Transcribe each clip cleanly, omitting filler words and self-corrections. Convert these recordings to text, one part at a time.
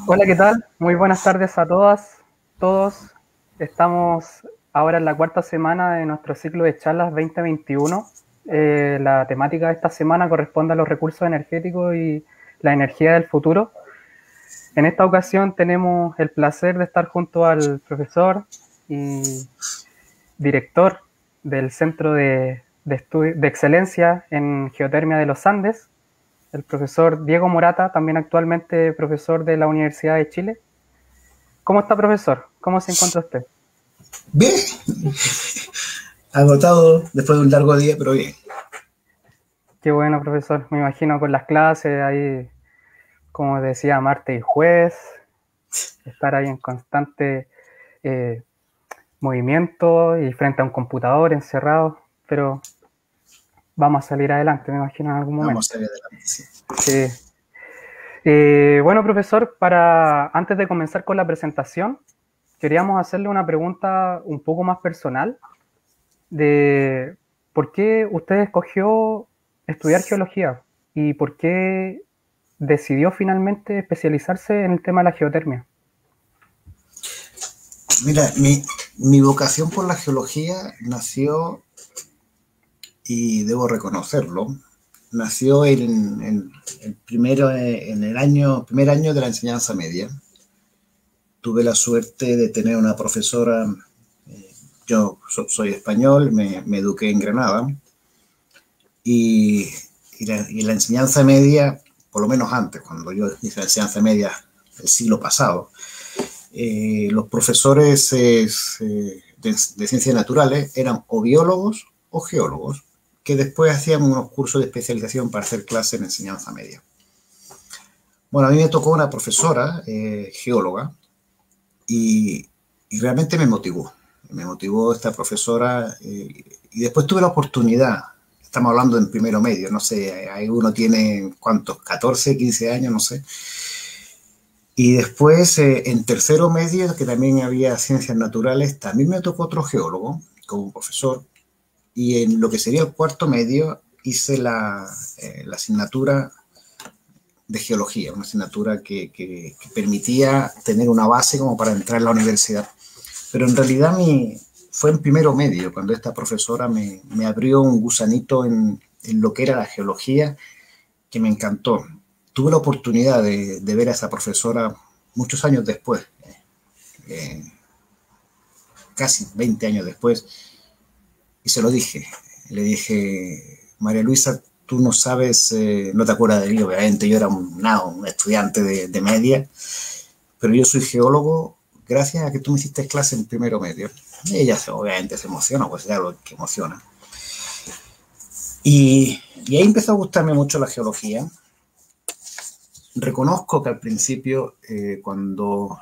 Hola, ¿qué tal? Muy buenas tardes a todas, todos. Estamos ahora en la cuarta semana de nuestro ciclo de charlas 2021. La temática de esta semana corresponde a los recursos energéticos y la energía del futuro. En esta ocasión tenemos el placer de estar junto al profesor y director del Centro de Excelencia en Geotermia de los Andes, el profesor Diego Morata, también actualmente profesor de la Universidad de Chile. ¿Cómo está, profesor? ¿Cómo se encuentra usted? Bien, agotado después de un largo día, pero bien. Qué bueno, profesor. Me imagino con las clases ahí, como decía, martes y jueves, estar ahí en constante eh, movimiento y frente a un computador encerrado, pero vamos a salir adelante, me imagino, en algún Vamos momento. a ir adelante. Sí. Sí. Bueno, profesor, antes de comenzar con la presentación, queríamos hacerle una pregunta un poco más personal de por qué usted escogió estudiar geología y por qué decidió finalmente especializarse en el tema de la geotermia. Mira, mi vocación por la geología nació, y debo reconocerlo, nació en el primer año de la enseñanza media. Tuve la suerte de tener una profesora, soy español, me eduqué en Granada, y, y la enseñanza media, por lo menos antes, cuando yo hice la enseñanza media el siglo pasado, los profesores de ciencias naturales eran o biólogos o geólogos, que después hacían unos cursos de especialización para hacer clases en enseñanza media. Bueno, a mí me tocó una profesora geóloga y, y, realmente me motivó esta profesora y después tuve la oportunidad, estamos hablando en primero medio, no sé, ahí uno tiene, ¿cuántos? 14, 15 años, no sé. Y después, en tercero medio, que también había ciencias naturales, también me tocó otro geólogo como profesor. Y en lo que sería el cuarto medio, hice la asignatura de geología, una asignatura que permitía tener una base como para entrar a la universidad. Pero en realidad fue en primero medio, cuando esta profesora me abrió un gusanito en lo que era la geología, que me encantó. Tuve la oportunidad de ver a esa profesora muchos años después, eh, casi 20 años después, y se lo dije. Le dije, María Luisa, tú no sabes, no te acuerdas de mí, obviamente, yo era un estudiante de media, pero yo soy geólogo gracias a que tú me hiciste clase en primero medio. Y ella obviamente se emociona, pues es algo que emociona. Y ahí empezó a gustarme mucho la geología. Reconozco que al principio, cuando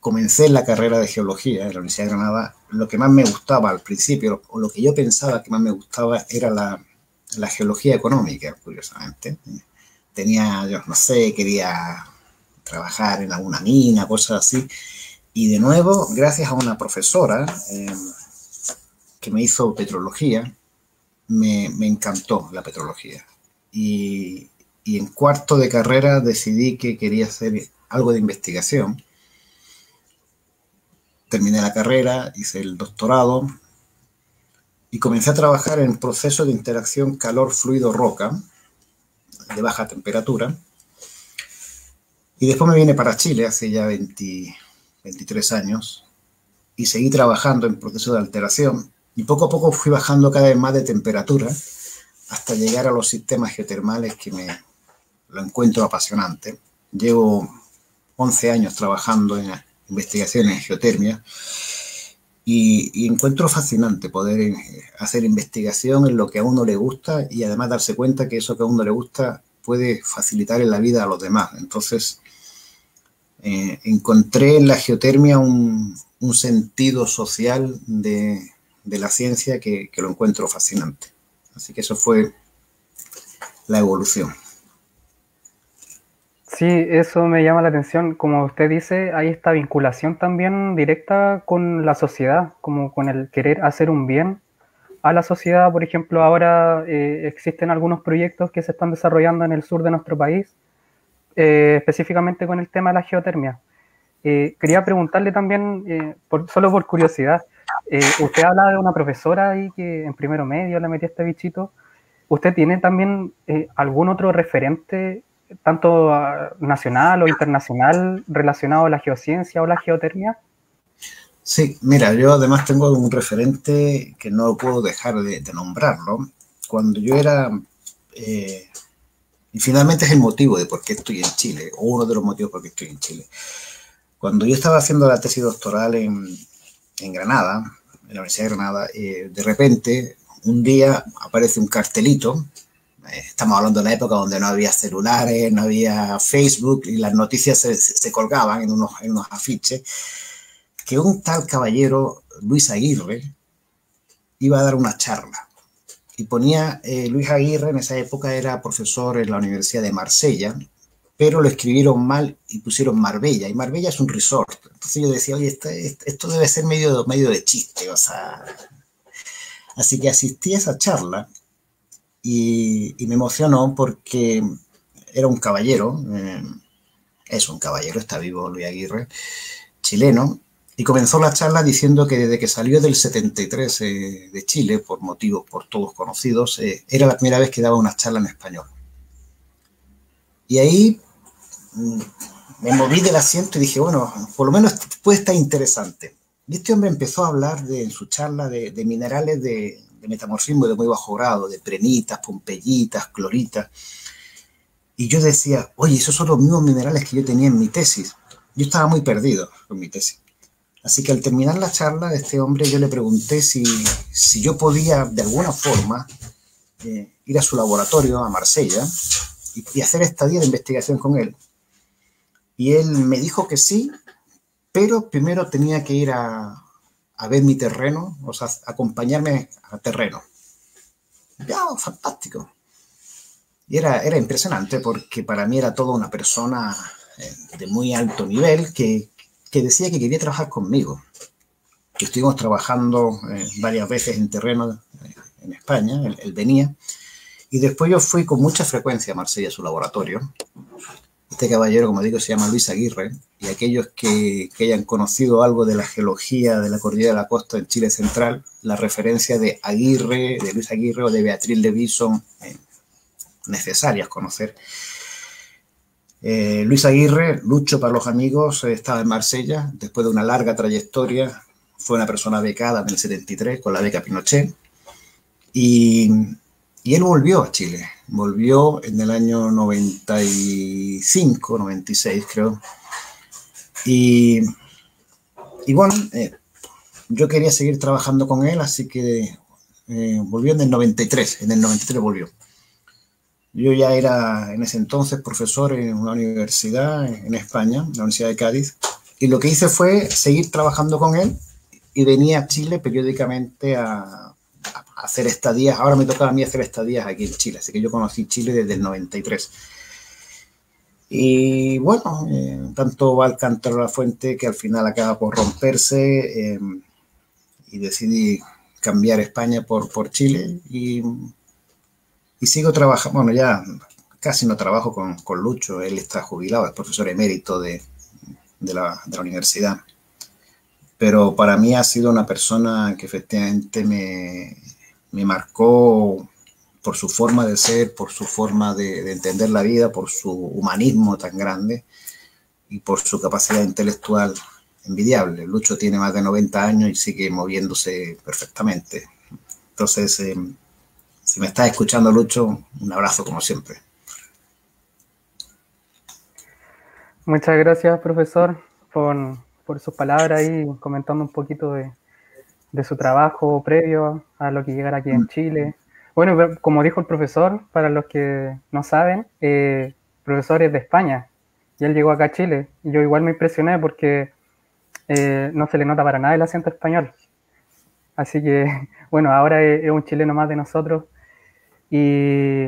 comencé la carrera de geología en la Universidad de Granada, lo que más me gustaba al principio, o lo que yo pensaba que más me gustaba, era la geología económica, curiosamente. Tenía, yo no sé, quería trabajar en alguna mina, cosas así. Y de nuevo, gracias a una profesora que me hizo petrología, me encantó la petrología. Y en cuarto de carrera decidí que quería hacer algo de investigación. Terminé la carrera, hice el doctorado y comencé a trabajar en procesos de interacción calor-fluido-roca de baja temperatura. Y después me vine para Chile hace ya 23 años y seguí trabajando en procesos de alteración. Y poco a poco fui bajando cada vez más de temperatura hasta llegar a los sistemas geotermales, que lo encuentro apasionante. Llevo 11 años trabajando en investigaciones en geotermia y encuentro fascinante poder hacer investigación en lo que a uno le gusta y además darse cuenta que eso que a uno le gusta puede facilitar en la vida a los demás. Entonces, encontré en la geotermia un sentido social de la ciencia que lo encuentro fascinante. Así que eso fue la evolución. Sí, eso me llama la atención. Como usted dice, hay esta vinculación también directa con la sociedad, como con el querer hacer un bien a la sociedad. Por ejemplo, ahora existen algunos proyectos que se están desarrollando en el sur de nuestro país específicamente con el tema de la geotermia. Quería preguntarle también, solo por curiosidad, usted habla de una profesora ahí que en primero medio le metió este bichito. ¿Usted tiene también algún otro referente, tanto nacional o internacional, relacionado a la geociencia o la geotermia? Sí, mira, yo además tengo un referente que no puedo dejar de nombrarlo. Cuando yo era, y finalmente es el motivo de por qué estoy en Chile, o uno de los motivos por qué estoy en Chile. Cuando yo estaba haciendo la tesis doctoral en Granada, en la Universidad de Granada, de repente, un día aparece un cartelito. Estamos hablando de la época donde no había celulares, no había Facebook y las noticias se colgaban en unos afiches, que un tal caballero, Luis Aguirre, iba a dar una charla. Y ponía, Luis Aguirre en esa época era profesor en la Universidad de Marsella, pero lo escribieron mal y pusieron Marbella, y Marbella es un resort. Entonces yo decía, oye, esto debe ser medio de chiste, o sea. Así que asistí a esa charla y me emocionó porque era un caballero, es un caballero, está vivo Luis Aguirre, chileno, y comenzó la charla diciendo que desde que salió del 73 de Chile, por motivos por todos conocidos, era la primera vez que daba una charla en español. Y ahí me moví del asiento y dije, bueno, por lo menos puede estar interesante. Y este hombre empezó a hablar en su charla de minerales de metamorfismo de muy bajo grado, de prenitas, pompeyitas, cloritas. Y yo decía, oye, esos son los mismos minerales que yo tenía en mi tesis. Yo estaba muy perdido con mi tesis. Así que al terminar la charla de este hombre, yo le pregunté si yo podía, de alguna forma, ir a su laboratorio, a Marsella, y hacer estadía de investigación con él. Y él me dijo que sí, pero primero tenía que ir a ver mi terreno, o sea, acompañarme a terreno. Ya, fantástico. Y era impresionante porque para mí era toda una persona de muy alto nivel que decía que quería trabajar conmigo. Que estuvimos trabajando varias veces en terreno en España, él venía, y después yo fui con mucha frecuencia a Marsella, a su laboratorio. Este caballero, como digo, se llama Luis Aguirre, y aquellos que hayan conocido algo de la geología de la cordillera de la costa en Chile central, la referencia de Aguirre, de Luis Aguirre o de Beatriz Levy son necesarias conocer. Luis Aguirre, Lucho para los amigos, estaba en Marsella, después de una larga trayectoria, fue una persona becada en el 73 con la beca Pinochet, y él volvió a Chile, volvió en el año 95, 96 creo, y bueno, yo quería seguir trabajando con él, así que volvió en el 93 volvió. Yo ya era en ese entonces profesor en una universidad en España, la Universidad de Cádiz, y lo que hice fue seguir trabajando con él y venía a Chile periódicamente a hacer estadías. Ahora me tocaba a mí hacer estadías aquí en Chile, así que yo conocí Chile desde el 93. Y bueno, tanto va el cántaro a la fuente que al final acaba por romperse y decidí cambiar España por Chile y sigo trabajando, bueno, ya casi no trabajo con Lucho, él está jubilado, es profesor emérito de la universidad. Pero para mí ha sido una persona que efectivamente me marcó por su forma de ser, por su forma de entender la vida, por su humanismo tan grande y por su capacidad intelectual envidiable. Lucho tiene más de 90 años y sigue moviéndose perfectamente. Entonces, si me estás escuchando, Lucho, un abrazo como siempre. Muchas gracias, profesor, por sus palabras y comentando un poquito de su trabajo previo a lo que llegara aquí en Chile. Bueno, como dijo el profesor, para los que no saben, el profesor es de España y él llegó acá a Chile. Y yo igual me impresioné porque no se le nota para nada el acento español. Así que, bueno, ahora es un chileno más de nosotros. Y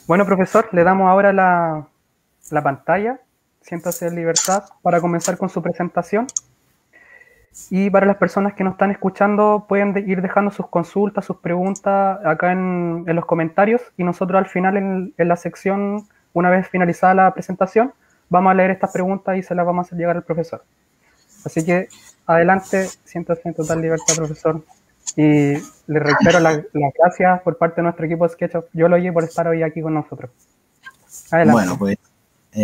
bueno, profesor, le damos ahora la pantalla. Siéntase en libertad para comenzar con su presentación. Y para las personas que nos están escuchando, pueden ir dejando sus consultas, sus preguntas acá en los comentarios y nosotros al final en la sección una vez finalizada la presentación, vamos a leer estas preguntas y se las vamos a hacer llegar al profesor. Así que, adelante, siéntase en total libertad, profesor. Y le reitero las gracias por parte de nuestro equipo de SketchUp Geology por estar hoy aquí con nosotros. Adelante. Bueno, pues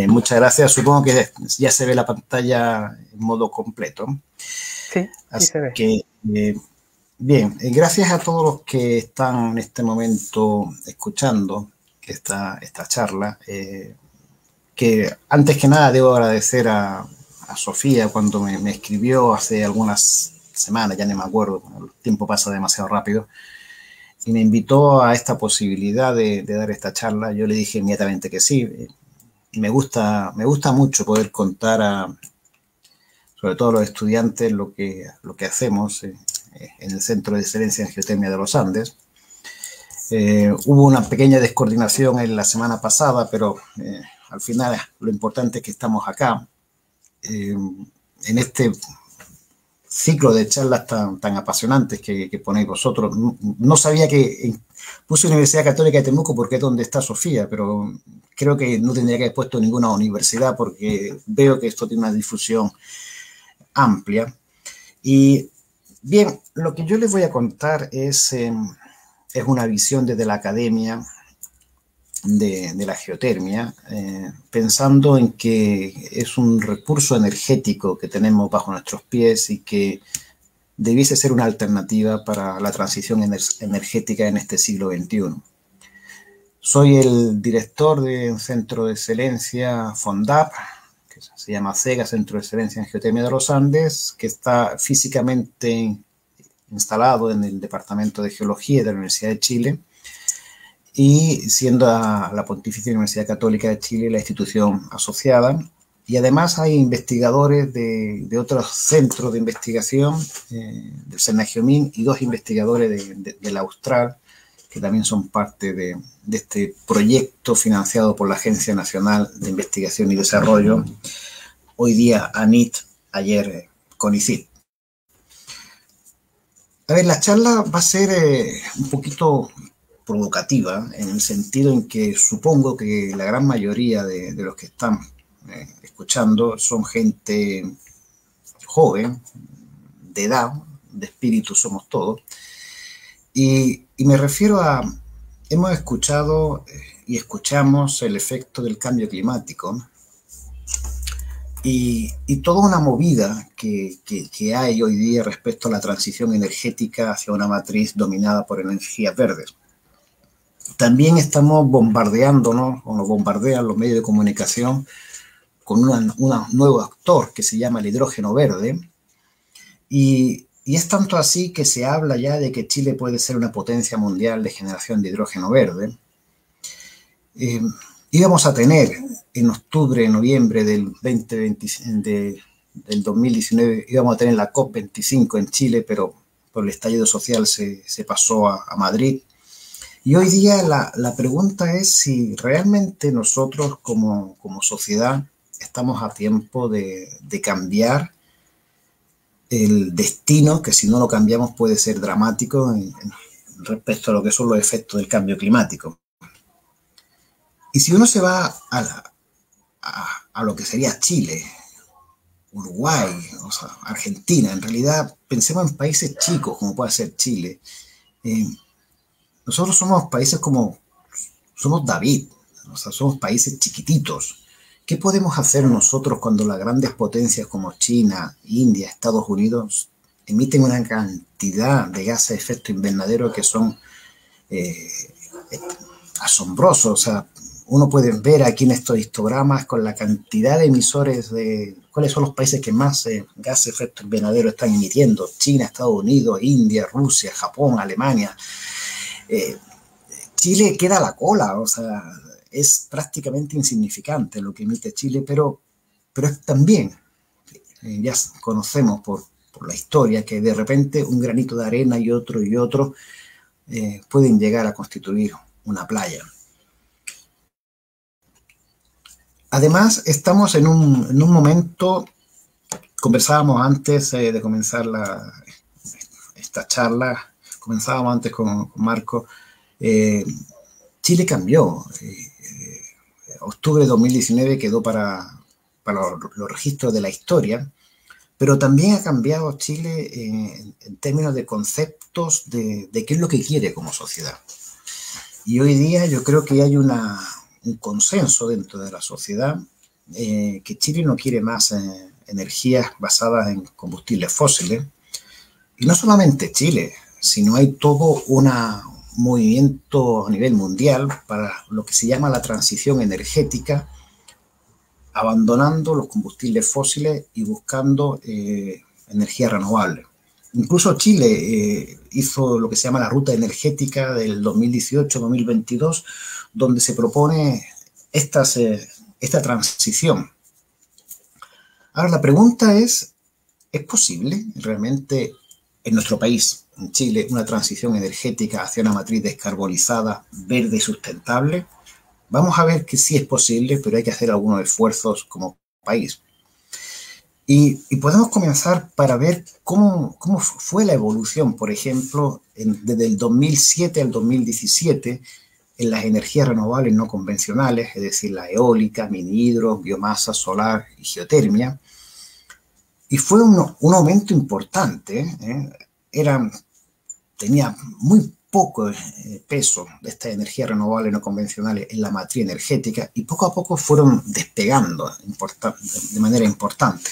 muchas gracias. Supongo que ya se ve la pantalla en modo completo. Sí, así se ve. Que, bien, gracias a todos los que están en este momento escuchando esta charla. Que antes que nada debo agradecer a Sofía cuando me escribió hace algunas semanas, ya no me acuerdo, el tiempo pasa demasiado rápido, y me invitó a esta posibilidad de dar esta charla. Yo le dije inmediatamente que sí. Me gusta mucho poder contar sobre todo a los estudiantes lo que hacemos en el Centro de Excelencia en Geotermia de los Andes. Hubo una pequeña descoordinación en la semana pasada, pero al final lo importante es que estamos acá en este ciclo de charlas tan apasionantes que ponéis vosotros. No sabía que puse Universidad Católica de Temuco porque es donde está Sofía, pero creo que no tendría que haber puesto ninguna universidad porque veo que esto tiene una difusión amplia. Y bien, lo que yo les voy a contar es una visión desde la academia de la geotermia, pensando en que es un recurso energético que tenemos bajo nuestros pies y que debiese ser una alternativa para la transición energética en este siglo XXI. Soy el director de un centro de excelencia, FONDAP, que se llama CEGA, Centro de Excelencia en Geotermia de los Andes, que está físicamente instalado en el Departamento de Geología de la Universidad de Chile, y siendo la Pontificia Universidad Católica de Chile la institución asociada. Y además hay investigadores de otros centros de investigación, del CERNAGEOMIN, y 2 investigadores del Austral, que también son parte de este proyecto financiado por la Agencia Nacional de Investigación y Desarrollo, hoy día ANIT, ayer CONICYT. A ver, la charla va a ser un poquito provocativa, en el sentido en que supongo que la gran mayoría de los que están escuchando son gente joven, de edad, de espíritu somos todos, y me refiero a, hemos escuchado y escuchamos el efecto del cambio climático y toda una movida que hay hoy día respecto a la transición energética hacia una matriz dominada por energías verdes. También estamos bombardeándonos, o nos bombardean los medios de comunicación con un nuevo actor que se llama el hidrógeno verde, y es tanto así que se habla ya de que Chile puede ser una potencia mundial de generación de hidrógeno verde. Íbamos a tener en octubre, noviembre del 2019, íbamos a tener la COP25 en Chile, pero por el estallido social se pasó a Madrid. Y hoy día la pregunta es si realmente nosotros como sociedad estamos a tiempo de cambiar el destino, que si no lo cambiamos puede ser dramático respecto a lo que son los efectos del cambio climático. Y si uno se va a lo que sería Chile, Uruguay, o sea, Argentina, en realidad pensemos en países chicos como puede ser Chile. Nosotros somos países somos David, o sea, somos países chiquititos. ¿Qué podemos hacer nosotros cuando las grandes potencias como China, India, Estados Unidos emiten una cantidad de gases de efecto invernadero que son asombrosos? O sea, uno puede ver aquí en estos histogramas con la cantidad de emisores de cuáles son los países que más gases de efecto invernadero están emitiendo: China, Estados Unidos, India, Rusia, Japón, Alemania. Chile queda a la cola, o sea, es prácticamente insignificante lo que emite Chile, pero también ya conocemos por la historia que de repente un granito de arena y otro pueden llegar a constituir una playa. Además, estamos en un momento, conversábamos antes de comenzar esta charla, comenzábamos antes con Marco. Chile cambió. octubre de 2019 quedó para los registros de la historia, pero también ha cambiado Chile en términos de conceptos de qué es lo que quiere como sociedad. Y hoy día yo creo que hay un consenso dentro de la sociedad que Chile no quiere más energías basadas en combustibles fósiles. Y no solamente Chile, sino hay todo un movimiento a nivel mundial para lo que se llama la transición energética, abandonando los combustibles fósiles y buscando energías renovables. Incluso Chile hizo lo que se llama la ruta energética del 2018-2022, donde se propone esta transición. Ahora, la pregunta ¿es posible realmente en nuestro país, en Chile, una transición energética hacia una matriz descarbonizada, verde y sustentable? Vamos a ver que sí es posible, pero hay que hacer algunos esfuerzos como país. Y podemos comenzar para ver cómo fue la evolución, por ejemplo, desde el 2007 al 2017, en las energías renovables no convencionales, es decir, la eólica, mini hidro, biomasa, solar y geotermia. Y fue un aumento importante, tenía muy poco peso de estas energías renovables no convencionales en la matriz energética y poco a poco fueron despegando de manera importante.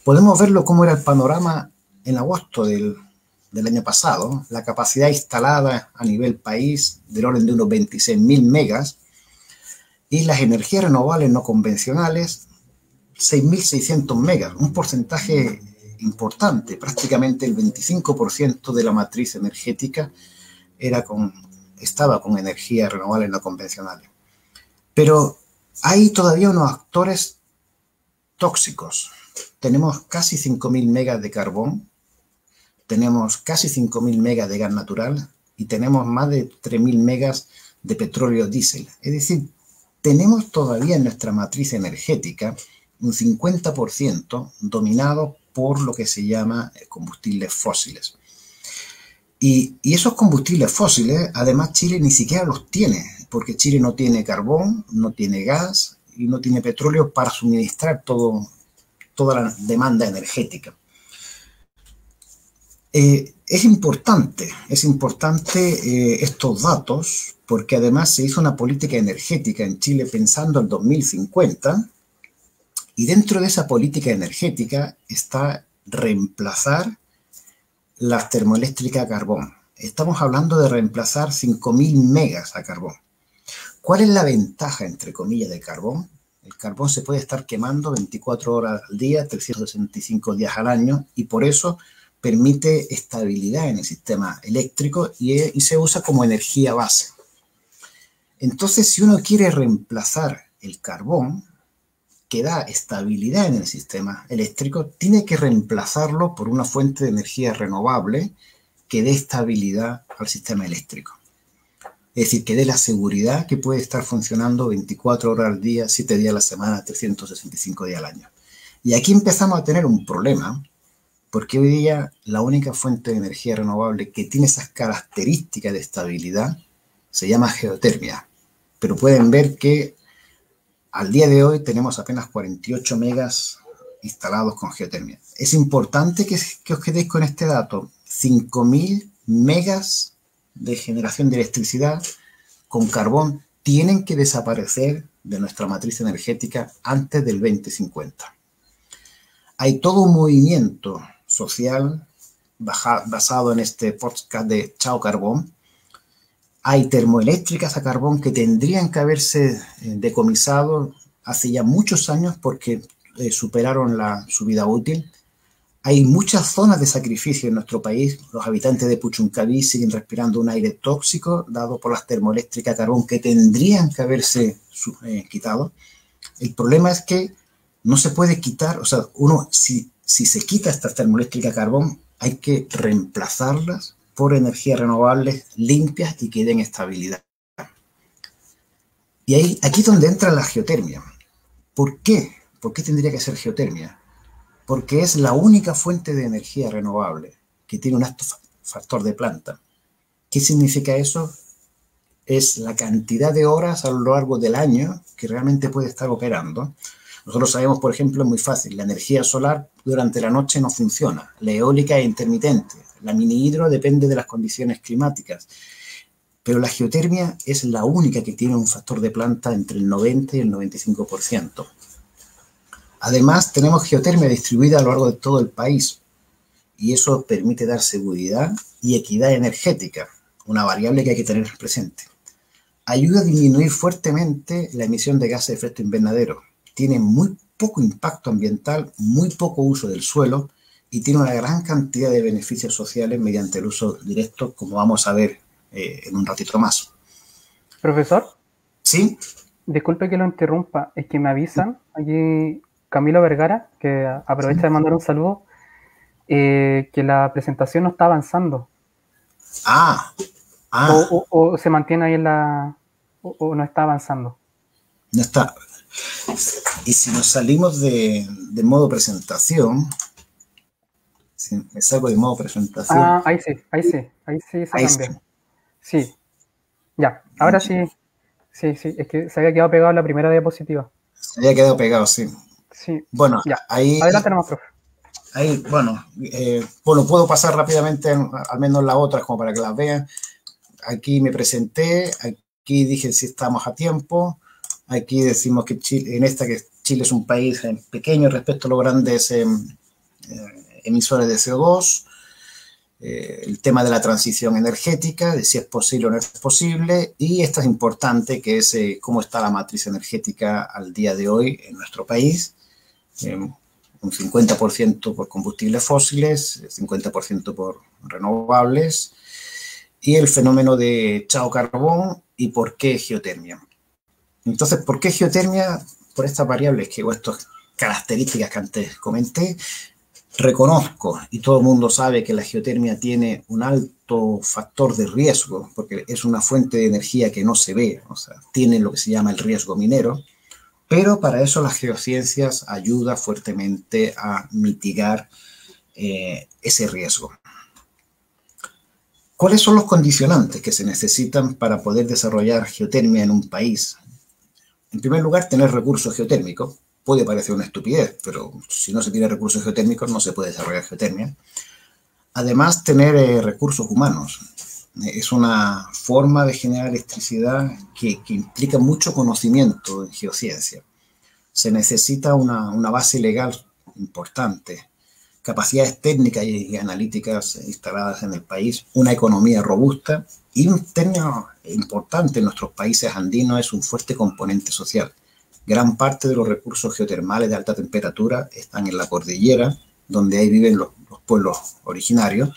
Podemos verlo cómo era el panorama en agosto del año pasado, la capacidad instalada a nivel país del orden de unos 26.000 megas y las energías renovables no convencionales 6.600 megas, un porcentaje importante, prácticamente el 25% de la matriz energética estaba con energías renovables no convencionales. Pero hay todavía unos actores tóxicos. Tenemos casi 5.000 megas de carbón, tenemos casi 5.000 megas de gas natural y tenemos más de 3.000 megas de petróleo diésel. Es decir, tenemos todavía en nuestra matriz energética un 50% dominado por lo que se llama combustibles fósiles. Y esos combustibles fósiles, además, Chile ni siquiera los tiene, porque Chile no tiene carbón, no tiene gas y no tiene petróleo para suministrar toda la demanda energética. Es importante estos datos, porque además se hizo una política energética en Chile pensando en 2050, y dentro de esa política energética está reemplazar las termoeléctricas a carbón. Estamos hablando de reemplazar 5.000 megas a carbón. ¿Cuál es la ventaja, entre comillas, del carbón? El carbón se puede estar quemando 24 horas al día, 365 días al año, y por eso permite estabilidad en el sistema eléctrico y se usa como energía base. Entonces, si uno quiere reemplazar el carbón, que da estabilidad en el sistema eléctrico, tiene que reemplazarlo por una fuente de energía renovable que dé estabilidad al sistema eléctrico. Es decir, que dé la seguridad que puede estar funcionando 24 horas al día, 7 días a la semana, 365 días al año. Y aquí empezamos a tener un problema, porque hoy día la única fuente de energía renovable que tiene esas características de estabilidad se llama geotermia. Pero pueden ver que al día de hoy tenemos apenas 48 megas instalados con geotermia. Es importante que os quedéis con este dato. 5.000 megas de generación de electricidad con carbón tienen que desaparecer de nuestra matriz energética antes del 2050. Hay todo un movimiento social basado en este podcast de Chao Carbón. Hay termoeléctricas a carbón que tendrían que haberse decomisado hace ya muchos años porque superaron su vida útil. Hay muchas zonas de sacrificio en nuestro país. Los habitantes de Puchuncaví siguen respirando un aire tóxico dado por las termoeléctricas a carbón que tendrían que haberse quitado. El problema es que no se puede quitar, o sea, si se quita estas termoeléctricas a carbón, hay que reemplazarlas por energías renovables limpias y que den estabilidad. Y aquí es donde entra la geotermia. ¿Por qué? ¿Por qué tendría que ser geotermia? Porque es la única fuente de energía renovable que tiene un alto factor de planta. ¿Qué significa eso? es la cantidad de horas a lo largo del año que realmente puede estar operando. Nosotros sabemos, por ejemplo, es muy fácil, la energía solar durante la noche no funciona, la eólica es intermitente, la mini hidro depende de las condiciones climáticas, pero la geotermia es la única que tiene un factor de planta entre el 90 y el 95%. Además, tenemos geotermia distribuida a lo largo de todo el país y eso permite dar seguridad y equidad energética, una variable que hay que tener presente. Ayuda a disminuir fuertemente la emisión de gases de efecto invernadero. Tiene muy poco impacto ambiental, muy poco uso del suelo y tiene una gran cantidad de beneficios sociales mediante el uso directo, como vamos a ver en un ratito más. Profesor, ¿Sí? disculpe que lo interrumpa, es que me avisan aquí Camilo Vergara, que aprovecha de mandar un saludo, que la presentación no está avanzando. O se mantiene ahí en la... o no está avanzando. No está. Y si nos salimos de modo presentación, si me salgo de modo presentación... ahí sí se cambia. Sí, ya, ahora sí, es que se había quedado pegado en la primera diapositiva. Se había quedado pegado, sí. Sí, bueno, ya, ahí... adelante nomás, profe. Ahí, bueno, puedo pasar rápidamente, al menos las otras, como para que las vean. Aquí me presenté, aquí dije si estamos a tiempo. Aquí decimos que Chile, que Chile es un país pequeño respecto a los grandes emisores de CO2. El tema de la transición energética, de si es posible o no es posible. Y esta es importante, que es cómo está la matriz energética al día de hoy en nuestro país. Un 50% por combustibles fósiles, 50% por renovables, y el fenómeno de chao carbón y por qué geotermia. Entonces, ¿por qué geotermia? Por estas variables, o estas características que antes comenté. Reconozco, y todo el mundo sabe, que la geotermia tiene un alto factor de riesgo, porque es una fuente de energía que no se ve, o sea, tiene lo que se llama el riesgo minero. Pero para eso las geociencias ayudan fuertemente a mitigar ese riesgo. ¿Cuáles son los condicionantes que se necesitan para poder desarrollar geotermia en un país? En primer lugar, tener recursos geotérmicos. Puede parecer una estupidez, pero si no se tiene recursos geotérmicos no se puede desarrollar geotermia. Además, tener recursos humanos. Es una forma de generar electricidad que implica mucho conocimiento en geociencia. Se necesita una base legal importante, capacidades técnicas y analíticas instaladas en el país, una economía robusta y un término importante en nuestros países andinos es un fuerte componente social. Gran parte de los recursos geotermales de alta temperatura están en la cordillera, donde ahí viven los pueblos originarios,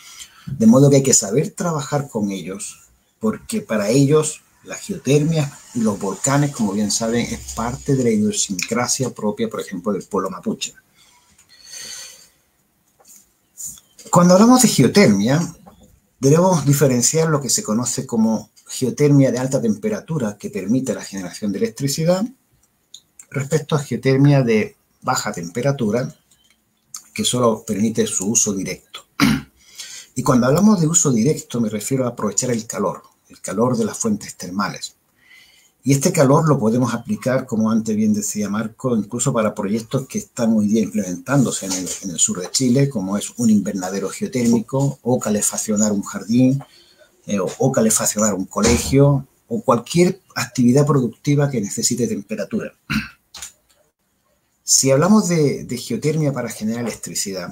de modo que hay que saber trabajar con ellos, porque para ellos la geotermia y los volcanes, como bien saben, es parte de la idiosincrasia propia, por ejemplo, del pueblo mapuche. Cuando hablamos de geotermia, debemos diferenciar lo que se conoce como geotermia de alta temperatura, que permite la generación de electricidad, respecto a geotermia de baja temperatura, que solo permite su uso directo. Y cuando hablamos de uso directo me refiero a aprovechar el calor de las fuentes termales. Y este calor lo podemos aplicar, como antes bien decía Marco, incluso para proyectos que están hoy día implementándose en el sur de Chile, como es un invernadero geotérmico, o calefaccionar un jardín, o calefaccionar un colegio, o cualquier actividad productiva que necesite temperatura. Si hablamos de geotermia para generar electricidad,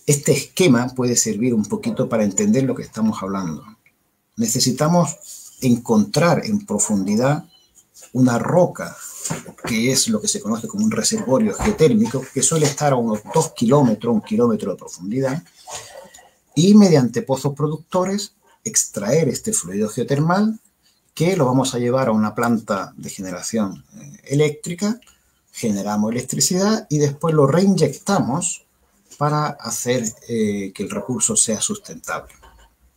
este esquema puede servir un poquito para entender lo que estamos hablando. Necesitamos encontrar en profundidad una roca, que es lo que se conoce como un reservorio geotérmico, que suele estar a unos 2 kilómetros, 1 kilómetro de profundidad, y mediante pozos productores extraer este fluido geotermal, que lo vamos a llevar a una planta de generación eléctrica, generamos electricidad y después lo reinyectamos para hacer que el recurso sea sustentable.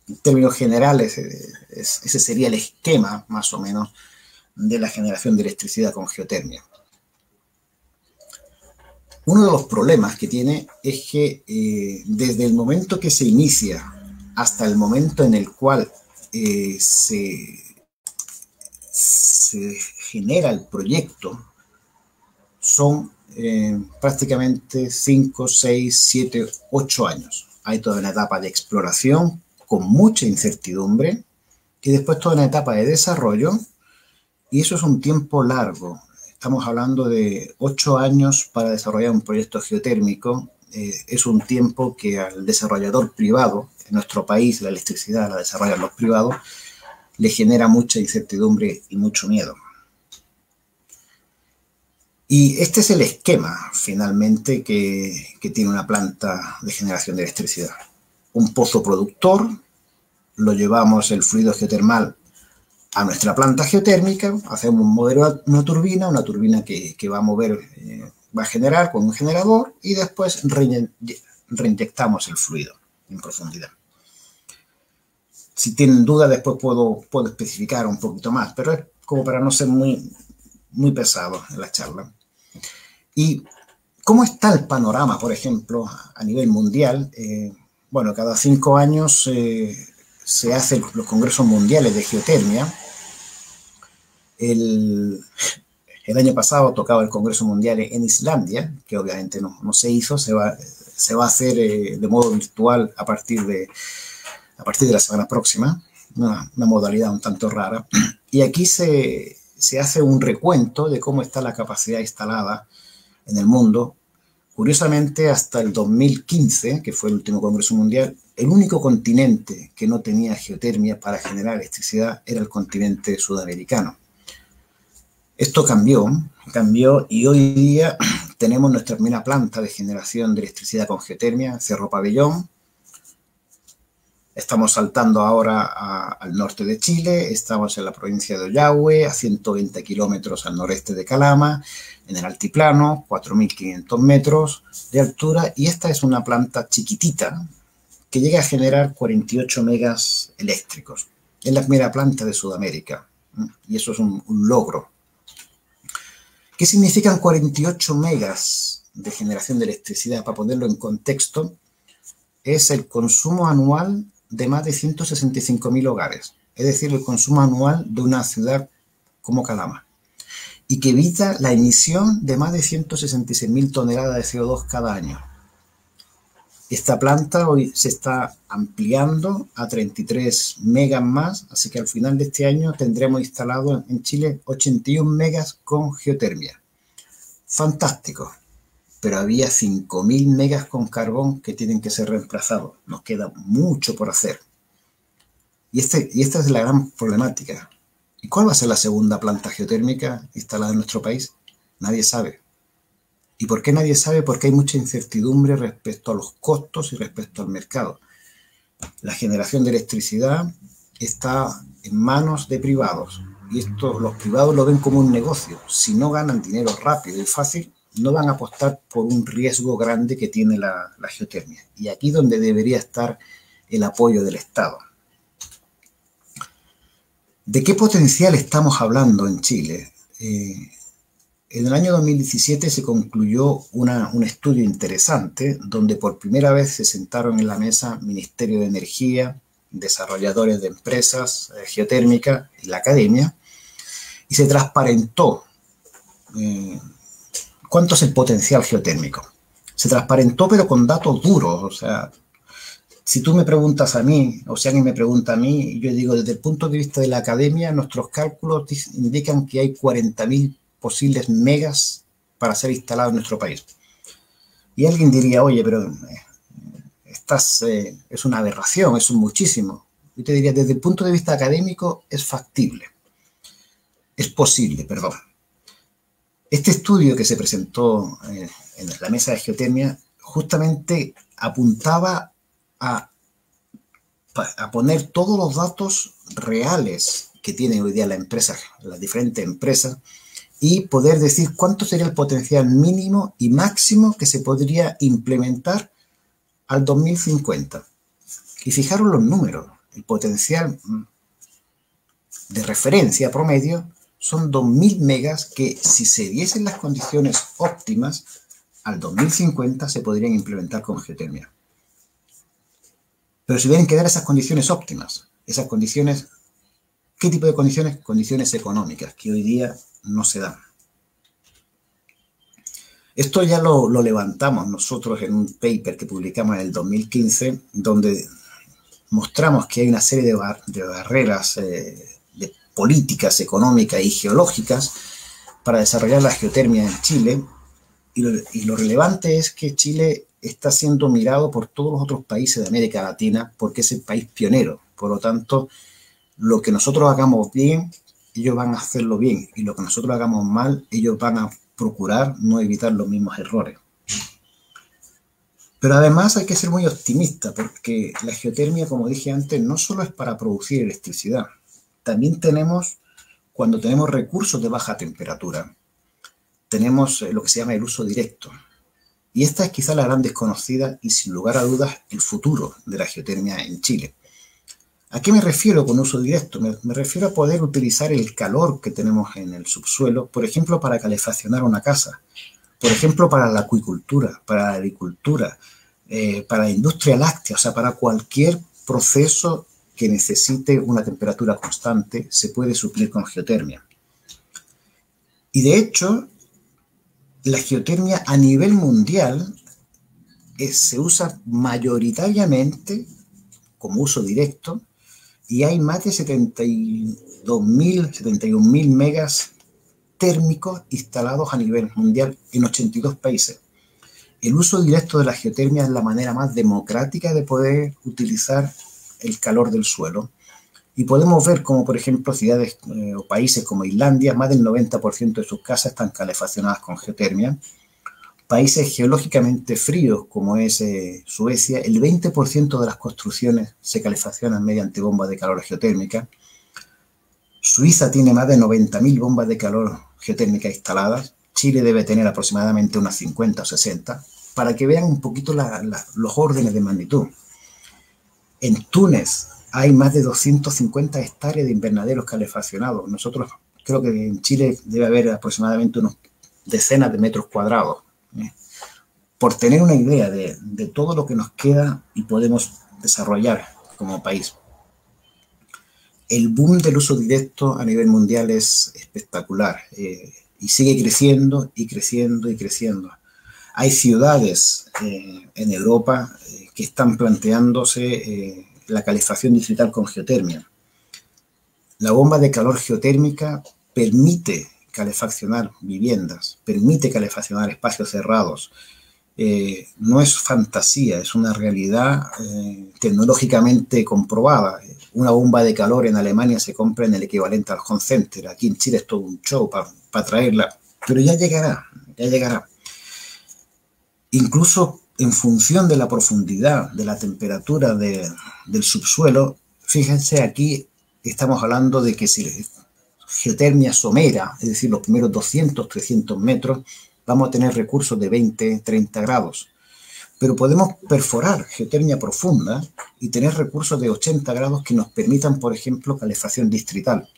En términos generales, ese sería el esquema, más o menos, de la generación de electricidad con geotermia. Uno de los problemas que tiene es que desde el momento que se inicia hasta el momento en el cual se se genera el proyecto son prácticamente 5, 6, 7, 8 años. Hay toda una etapa de exploración con mucha incertidumbre y después toda una etapa de desarrollo, y eso es un tiempo largo. Estamos hablando de 8 años para desarrollar un proyecto geotérmico. Es un tiempo que al desarrollador privado, en nuestro país la electricidad la desarrollan los privados, le genera mucha incertidumbre y mucho miedo. Y este es el esquema, finalmente, que tiene una planta de generación de electricidad. Un pozo productor, lo llevamos el fluido geotermal a nuestra planta geotérmica, hacemos un modelo, una turbina que va a mover, va a generar con un generador, y después reinyectamos el fluido en profundidad. Si tienen dudas, después puedo especificar un poquito más, pero es como para no ser muy pesado en la charla. ¿Y cómo está el panorama, por ejemplo, a nivel mundial? Bueno, cada 5 años se hacen los congresos mundiales de geotermia. El año pasado tocaba el Congreso Mundial en Islandia, que obviamente no se hizo, se va a hacer de modo virtual a partir de la semana próxima, una modalidad un tanto rara. Y aquí se hace un recuento de cómo está la capacidad instalada en el mundo. Curiosamente, hasta el 2015, que fue el último Congreso Mundial, el único continente que no tenía geotermia para generar electricidad era el continente sudamericano. Esto cambió y hoy día tenemos nuestra primera planta de generación de electricidad con geotermia, Cerro Pabellón. Estamos saltando ahora al norte de Chile, estamos en la provincia de Ollagüe, a 120 kilómetros al noreste de Calama, en el altiplano, 4.500 metros de altura, y esta es una planta chiquitita que llega a generar 48 megas eléctricos. Es la primera planta de Sudamérica, y eso es un logro. ¿Qué significan 48 megas de generación de electricidad? Para ponerlo en contexto, es el consumo anual de más de 165.000 hogares, es decir, el consumo anual de una ciudad como Calama, y que evita la emisión de más de 166.000 toneladas de CO2 cada año. Esta planta hoy se está ampliando a 33 megas más, así que al final de este año tendremos instalado en Chile 81 megas con geotermia. Fantástico. Pero había 5.000 megas con carbón que tienen que ser reemplazados. Nos queda mucho por hacer. Y esta es la gran problemática. ¿Y cuál va a ser la segunda planta geotérmica instalada en nuestro país? Nadie sabe. ¿Y por qué nadie sabe? Porque hay mucha incertidumbre respecto a los costos y respecto al mercado. La generación de electricidad está en manos de privados. Y esto los privados lo ven como un negocio. Si no ganan dinero rápido y fácil, no van a apostar por un riesgo grande que tiene la geotermia. Y aquí es donde debería estar el apoyo del Estado. ¿De qué potencial estamos hablando en Chile? En el año 2017 se concluyó un estudio interesante donde por primera vez se sentaron en la mesa Ministerio de Energía, desarrolladores de empresas geotérmicas y la academia, y se transparentó ¿cuánto es el potencial geotérmico? Se transparentó, pero con datos duros. O sea, si tú me preguntas a mí, o si alguien me pregunta a mí, yo digo, desde el punto de vista de la academia, nuestros cálculos indican que hay 40.000 posibles megas para ser instalados en nuestro país. Y alguien diría, oye, pero es una aberración, eso es muchísimo. Yo te diría, desde el punto de vista académico, es factible. Es posible, perdón. Este estudio que se presentó en la mesa de geotermia justamente apuntaba a poner todos los datos reales que tiene hoy día la empresa, las diferentes empresas, y poder decir cuánto sería el potencial mínimo y máximo que se podría implementar al 2050. Y fijaros los números, el potencial de referencia promedio son 2.000 megas que, si se diesen las condiciones óptimas, al 2050 se podrían implementar con geotermia. Pero se deben quedar esas condiciones óptimas. Esas condiciones ¿Qué tipo de condiciones? Condiciones económicas, que hoy día no se dan. Esto ya lo levantamos nosotros en un paper que publicamos en el 2015, donde mostramos que hay una serie de barreras de políticas económicas y geológicas para desarrollar la geotermia en Chile, y lo relevante es que Chile está siendo mirado por todos los otros países de América Latina porque es el país pionero. Por lo tanto, lo que nosotros hagamos bien, ellos van a hacerlo bien, y lo que nosotros hagamos mal, ellos van a procurar no evitar los mismos errores. Pero además hay que ser muy optimista, porque la geotermia, como dije antes, no solo es para producir electricidad. También tenemos, cuando tenemos recursos de baja temperatura, tenemos lo que se llama el uso directo. Y esta es quizá la gran desconocida y, sin lugar a dudas, el futuro de la geotermia en Chile. ¿A qué me refiero con uso directo? Me refiero a poder utilizar el calor que tenemos en el subsuelo, por ejemplo, para calefaccionar una casa, por ejemplo, para la acuicultura, para la agricultura, para la industria láctea, o sea, para cualquier proceso que necesite una temperatura constante, se puede suplir con geotermia. Y de hecho, la geotermia a nivel mundial se usa mayoritariamente como uso directo, y hay más de 71.000 megas térmicos instalados a nivel mundial en 82 países. El uso directo de la geotermia es la manera más democrática de poder utilizar el calor del suelo. Y podemos ver como, por ejemplo, ciudades o países como Islandia, más del 90% de sus casas están calefaccionadas con geotermia. Países geológicamente fríos, como es Suecia, el 20% de las construcciones se calefaccionan mediante bombas de calor geotérmica. Suiza tiene más de 90.000 bombas de calor geotérmica instaladas. Chile debe tener aproximadamente unas 50 o 60, para que vean un poquito los órdenes de magnitud. En Túnez hay más de 250 hectáreas de invernaderos calefaccionados. Nosotros creo que en Chile debe haber aproximadamente unos decenas de metros cuadrados. Por tener una idea de todo lo que nos queda y podemos desarrollar como país. El boom del uso directo a nivel mundial es espectacular y sigue creciendo y creciendo y creciendo. Hay ciudades en Europa que están planteándose la calefacción distrital con geotermia. La bomba de calor geotérmica permite calefaccionar viviendas, permite calefaccionar espacios cerrados. No es fantasía, es una realidad tecnológicamente comprobada. Una bomba de calor en Alemania se compra en el equivalente al Home Center. Aquí en Chile es todo un show para traerla, pero ya llegará, ya llegará. Incluso en función de la profundidad, de la temperatura del subsuelo, fíjense, aquí estamos hablando de que si geotermia somera, es decir, los primeros 200, 300 metros, vamos a tener recursos de 20, 30 grados. Pero podemos perforar geotermia profunda y tener recursos de 80 grados que nos permitan, por ejemplo, calefacción distrital.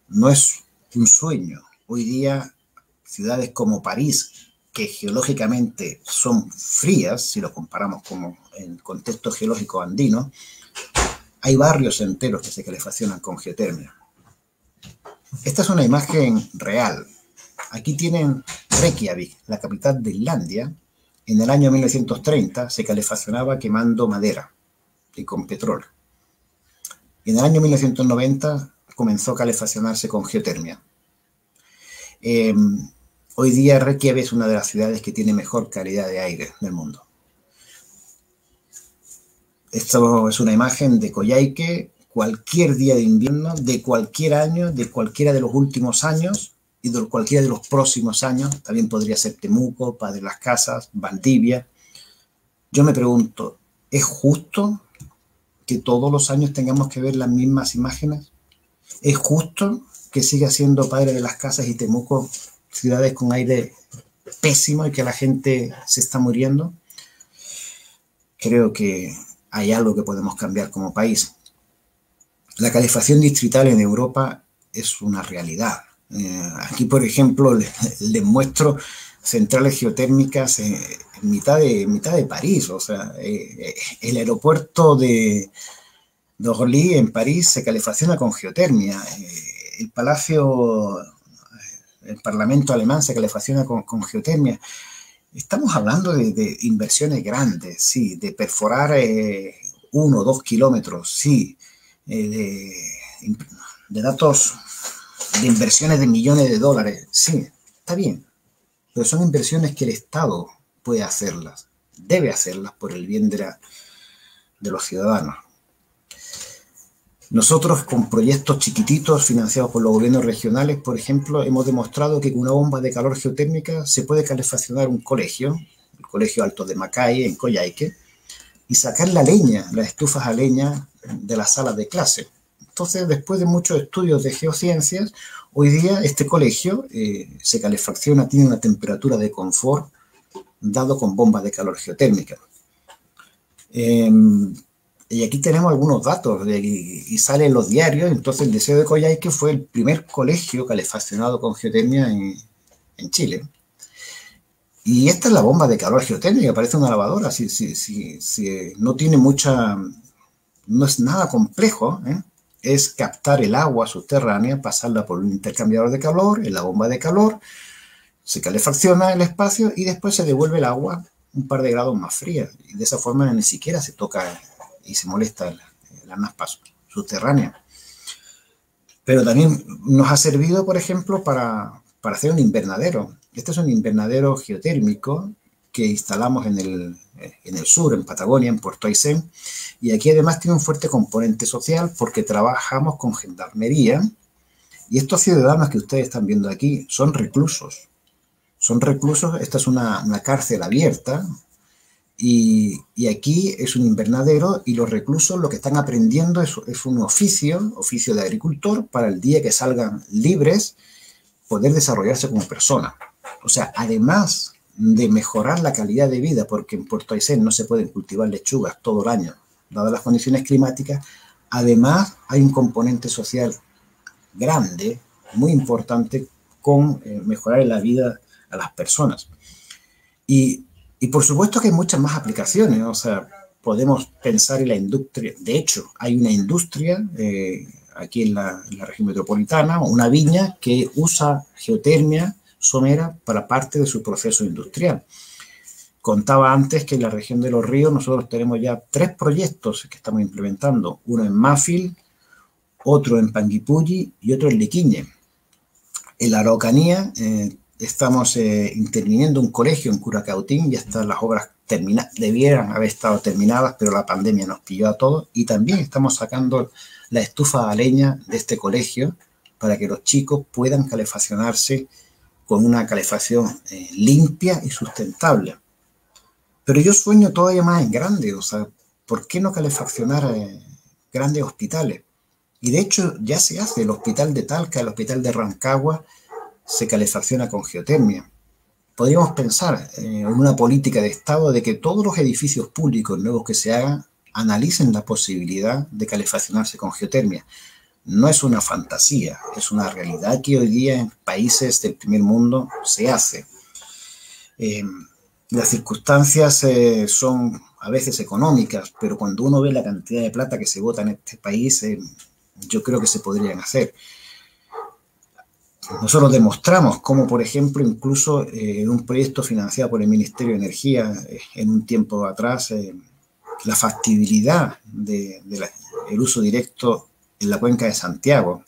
No es un sueño. Hoy día, ciudades como París, que geológicamente son frías, si lo comparamos como en contexto geológico andino, hay barrios enteros que se calefaccionan con geotermia. Esta es una imagen real. Aquí tienen Reykjavik, la capital de Islandia. En el año 1930 se calefaccionaba quemando madera y con petróleo. Y en el año 1990 comenzó a calefaccionarse con geotermia. Hoy día Reykjavik es una de las ciudades que tiene mejor calidad de aire del mundo. Esto es una imagen de Coyhaique, cualquier día de invierno, de cualquier año, de cualquiera de los últimos años y de cualquiera de los próximos años. También podría ser Temuco, Padre Las Casas, Valdivia. Yo me pregunto, ¿es justo que todos los años tengamos que ver las mismas imágenes? ¿Es justo que siga siendo Padre de Las Casas y Temuco ciudades con aire pésimo y que la gente se está muriendo? Creo que hay algo que podemos cambiar como país. La calefacción distrital en Europa es una realidad. Aquí, por ejemplo, les muestro centrales geotérmicas en mitad de París. O sea, el aeropuerto de D'Orly, en París, se calefacciona con geotermia. El el Parlamento alemán se calefacciona con geotermia. Estamos hablando de inversiones grandes, sí, de perforar 1 o 2 kilómetros, sí, de datos de inversiones de millones de dólares, sí, está bien, pero son inversiones que el Estado puede hacerlas, debe hacerlas por el bien de los ciudadanos. Nosotros, con proyectos chiquititos financiados por los gobiernos regionales, por ejemplo, hemos demostrado que con una bomba de calor geotérmica se puede calefaccionar un colegio, el Colegio Alto de Macay, en Coyhaique, y sacar la leña, las estufas a leña de las salas de clase. Entonces, después de muchos estudios de geociencias, hoy día este colegio se calefacciona, tiene una temperatura de confort dado con bombas de calor geotérmica. Y aquí tenemos algunos datos y sale en los diarios. Entonces, el Liceo de Coyhaique fue el primer colegio calefaccionado con geotermia en Chile. Y esta es la bomba de calor geotérmica, parece una lavadora. No tiene mucha, no es nada complejo, ¿eh? Es captar el agua subterránea, pasarla por un intercambiador de calor, en la bomba de calor, se calefacciona el espacio y después se devuelve el agua un par de grados más fría. Y de esa forma ni siquiera se toca y se molesta la naspa subterránea. Pero también nos ha servido, por ejemplo, para hacer un invernadero. Este es un invernadero geotérmico que instalamos en el sur, en Patagonia, en Puerto Aysén, y aquí además tiene un fuerte componente social porque trabajamos con gendarmería, y estos ciudadanos que ustedes están viendo aquí son reclusos. Son reclusos, esta es una cárcel abierta, y aquí es un invernadero, y los reclusos lo que están aprendiendo es un oficio de agricultor, para el día que salgan libres poder desarrollarse como persona. O sea, además de mejorar la calidad de vida, porque en Puerto Aysén no se pueden cultivar lechugas todo el año, dadas las condiciones climáticas, además hay un componente social grande, muy importante, con mejorar la vida a las personas. Y por supuesto que hay muchas más aplicaciones, o sea, podemos pensar en la industria. De hecho, hay una industria aquí en la región metropolitana, una viña que usa geotermia somera para parte de su proceso industrial. Contaba antes que en la región de Los Ríos nosotros tenemos ya 3 proyectos que estamos implementando, uno en Mafil, otro en Panguipulli y otro en Liquiñe. En la Araucanía estamos interviniendo un colegio en Curacautín, ya están las obras terminadas, debieran haber estado terminadas, pero la pandemia nos pilló a todos, y también estamos sacando la estufa a leña de este colegio para que los chicos puedan calefaccionarse con una calefacción limpia y sustentable. Pero yo sueño todavía más en grande, o sea, ¿por qué no calefaccionar grandes hospitales? Y de hecho ya se hace, el hospital de Talca, el hospital de Rancagua, se calefacciona con geotermia. Podríamos pensar en una política de Estado de que todos los edificios públicos nuevos que se hagan analicen la posibilidad de calefaccionarse con geotermia. No es una fantasía, es una realidad que hoy día en países del primer mundo se hace. Las circunstancias son a veces económicas, pero cuando uno ve la cantidad de plata que se bota en este país, yo creo que se podrían hacer. Nosotros demostramos cómo, por ejemplo, incluso en un proyecto financiado por el Ministerio de Energía en un tiempo atrás, la factibilidad del uso directo en la cuenca de Santiago,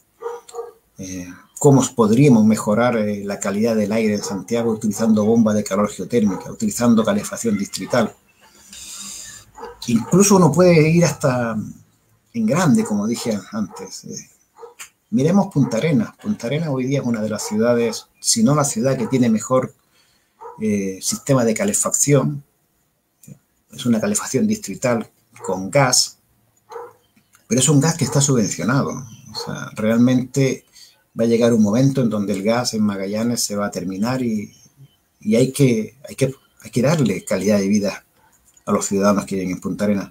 cómo podríamos mejorar la calidad del aire en Santiago utilizando bombas de calor geotérmica, utilizando calefacción distrital. Incluso uno puede ir hasta en grande, como dije antes. Miremos Punta Arenas. Punta Arenas hoy día es una de las ciudades, si no la ciudad que tiene mejor sistema de calefacción. Es una calefacción distrital con gas, pero es un gas que está subvencionado. O sea, realmente va a llegar un momento en donde el gas en Magallanes se va a terminar y hay que darle calidad de vida a los ciudadanos que viven en Punta Arenas.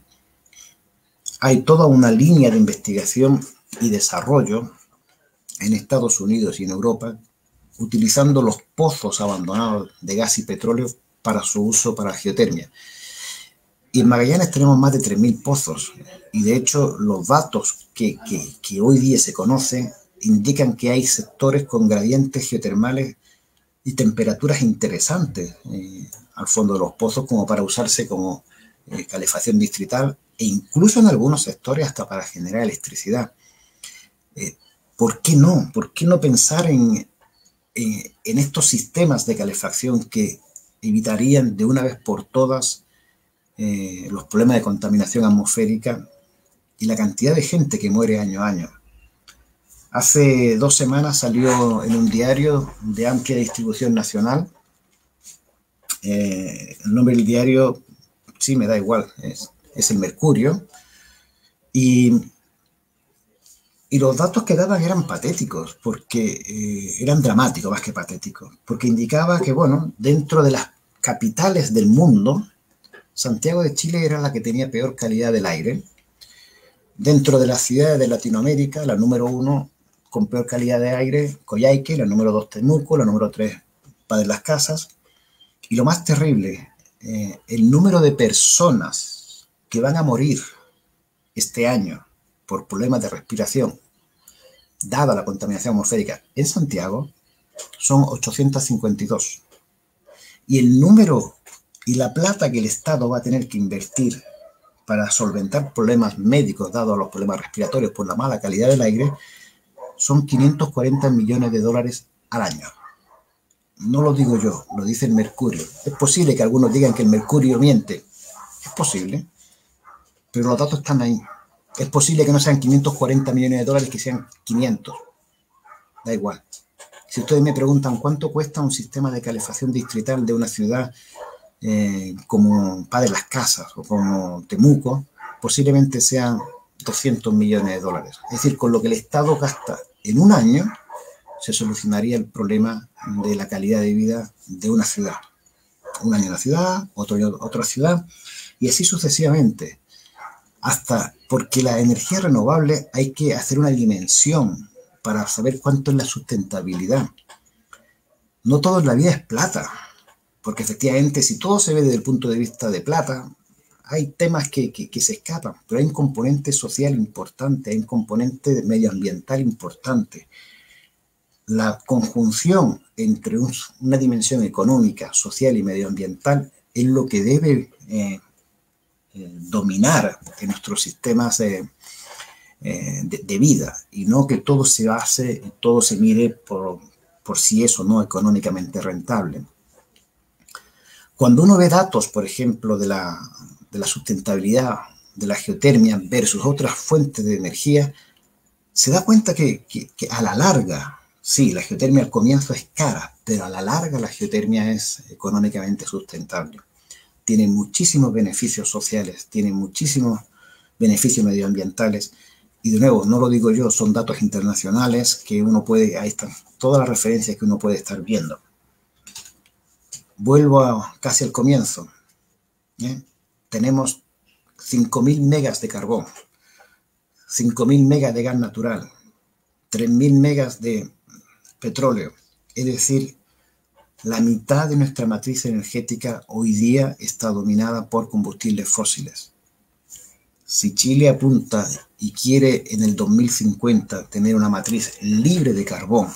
Hay toda una línea de investigación y desarrollo en Estados Unidos y en Europa, utilizando los pozos abandonados de gas y petróleo para su uso para geotermia. Y en Magallanes tenemos más de 3.000 pozos. Y de hecho, los datos que hoy día se conocen indican que hay sectores con gradientes geotermales y temperaturas interesantes al fondo de los pozos como para usarse como calefacción distrital e incluso en algunos sectores hasta para generar electricidad. ¿Por qué no? ¿Por qué no pensar en estos sistemas de calefacción que evitarían de una vez por todas los problemas de contaminación atmosférica y la cantidad de gente que muere año a año? Hace 2 semanas salió en un diario de amplia distribución nacional. El nombre del diario, sí, me da igual, es el Mercurio. Y los datos que daban eran patéticos, porque eran dramáticos más que patéticos, porque indicaba que, bueno, dentro de las capitales del mundo, Santiago de Chile era la que tenía peor calidad del aire. Dentro de las ciudades de Latinoamérica, la número 1 con peor calidad de aire, Coyhaique, la número 2, Temuco, la número 3, Padre Las Casas. Y lo más terrible, el número de personas que van a morir este año por problemas de respiración, dada la contaminación atmosférica en Santiago, son 852. Y el número y la plata que el Estado va a tener que invertir para solventar problemas médicos dados a los problemas respiratorios por la mala calidad del aire son 540 millones de dólares al año. No lo digo yo, lo dice el Mercurio. Es posible que algunos digan que el Mercurio miente. Es posible, pero los datos están ahí. Es posible que no sean 540 millones de dólares, que sean 500. Da igual. Si ustedes me preguntan cuánto cuesta un sistema de calefacción distrital de una ciudad como Padre Las Casas o como Temuco, posiblemente sean 200 millones de dólares. Es decir, con lo que el Estado gasta en un año, se solucionaría el problema de la calidad de vida de una ciudad. Un año en la ciudad, otra ciudad, y así sucesivamente. Hasta porque la energía renovable hay que hacer una dimensión para saber cuánto es la sustentabilidad. No todo en la vida es plata, porque efectivamente si todo se ve desde el punto de vista de plata, hay temas que se escapan, pero hay un componente social importante, hay un componente medioambiental importante. La conjunción entre una dimensión económica, social y medioambiental es lo que debe dominar en nuestros sistemas de vida, y no que todo se base, todo se mire por si es o no económicamente rentable. Cuando uno ve datos, por ejemplo, de la sustentabilidad de la geotermia versus otras fuentes de energía, se da cuenta que a la larga, sí, la geotermia al comienzo es cara, pero a la larga la geotermia es económicamente sustentable. Tiene muchísimos beneficios sociales, tiene muchísimos beneficios medioambientales. Y de nuevo, no lo digo yo, son datos internacionales que uno puede, ahí están todas las referencias que uno puede estar viendo. Vuelvo casi al comienzo. Tenemos 5.000 megas de carbón, 5.000 megas de gas natural, 3.000 megas de petróleo. Es decir, la mitad de nuestra matriz energética hoy día está dominada por combustibles fósiles. Si Chile apunta y quiere en el 2050 tener una matriz libre de carbón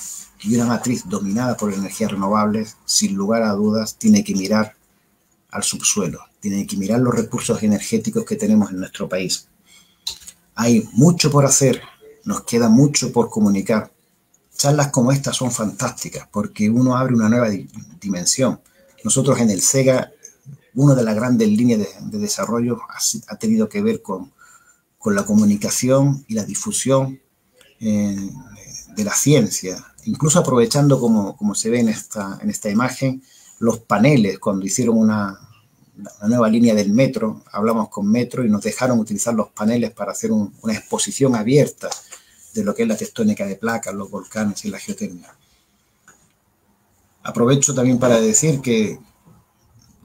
y una matriz dominada por energías renovables, sin lugar a dudas tiene que mirar al subsuelo, tiene que mirar los recursos energéticos que tenemos en nuestro país. Hay mucho por hacer, nos queda mucho por comunicar. Charlas como estas son fantásticas porque uno abre una nueva dimensión. Nosotros en el SEGA, una de las grandes líneas de desarrollo ha tenido que ver con la comunicación y la difusión de la ciencia, incluso aprovechando, como se ve en esta imagen, los paneles. Cuando hicieron una nueva línea del metro, hablamos con Metro y nos dejaron utilizar los paneles para hacer una exposición abierta de lo que es la tectónica de placas, los volcanes y la geotermia. Aprovecho también para decir que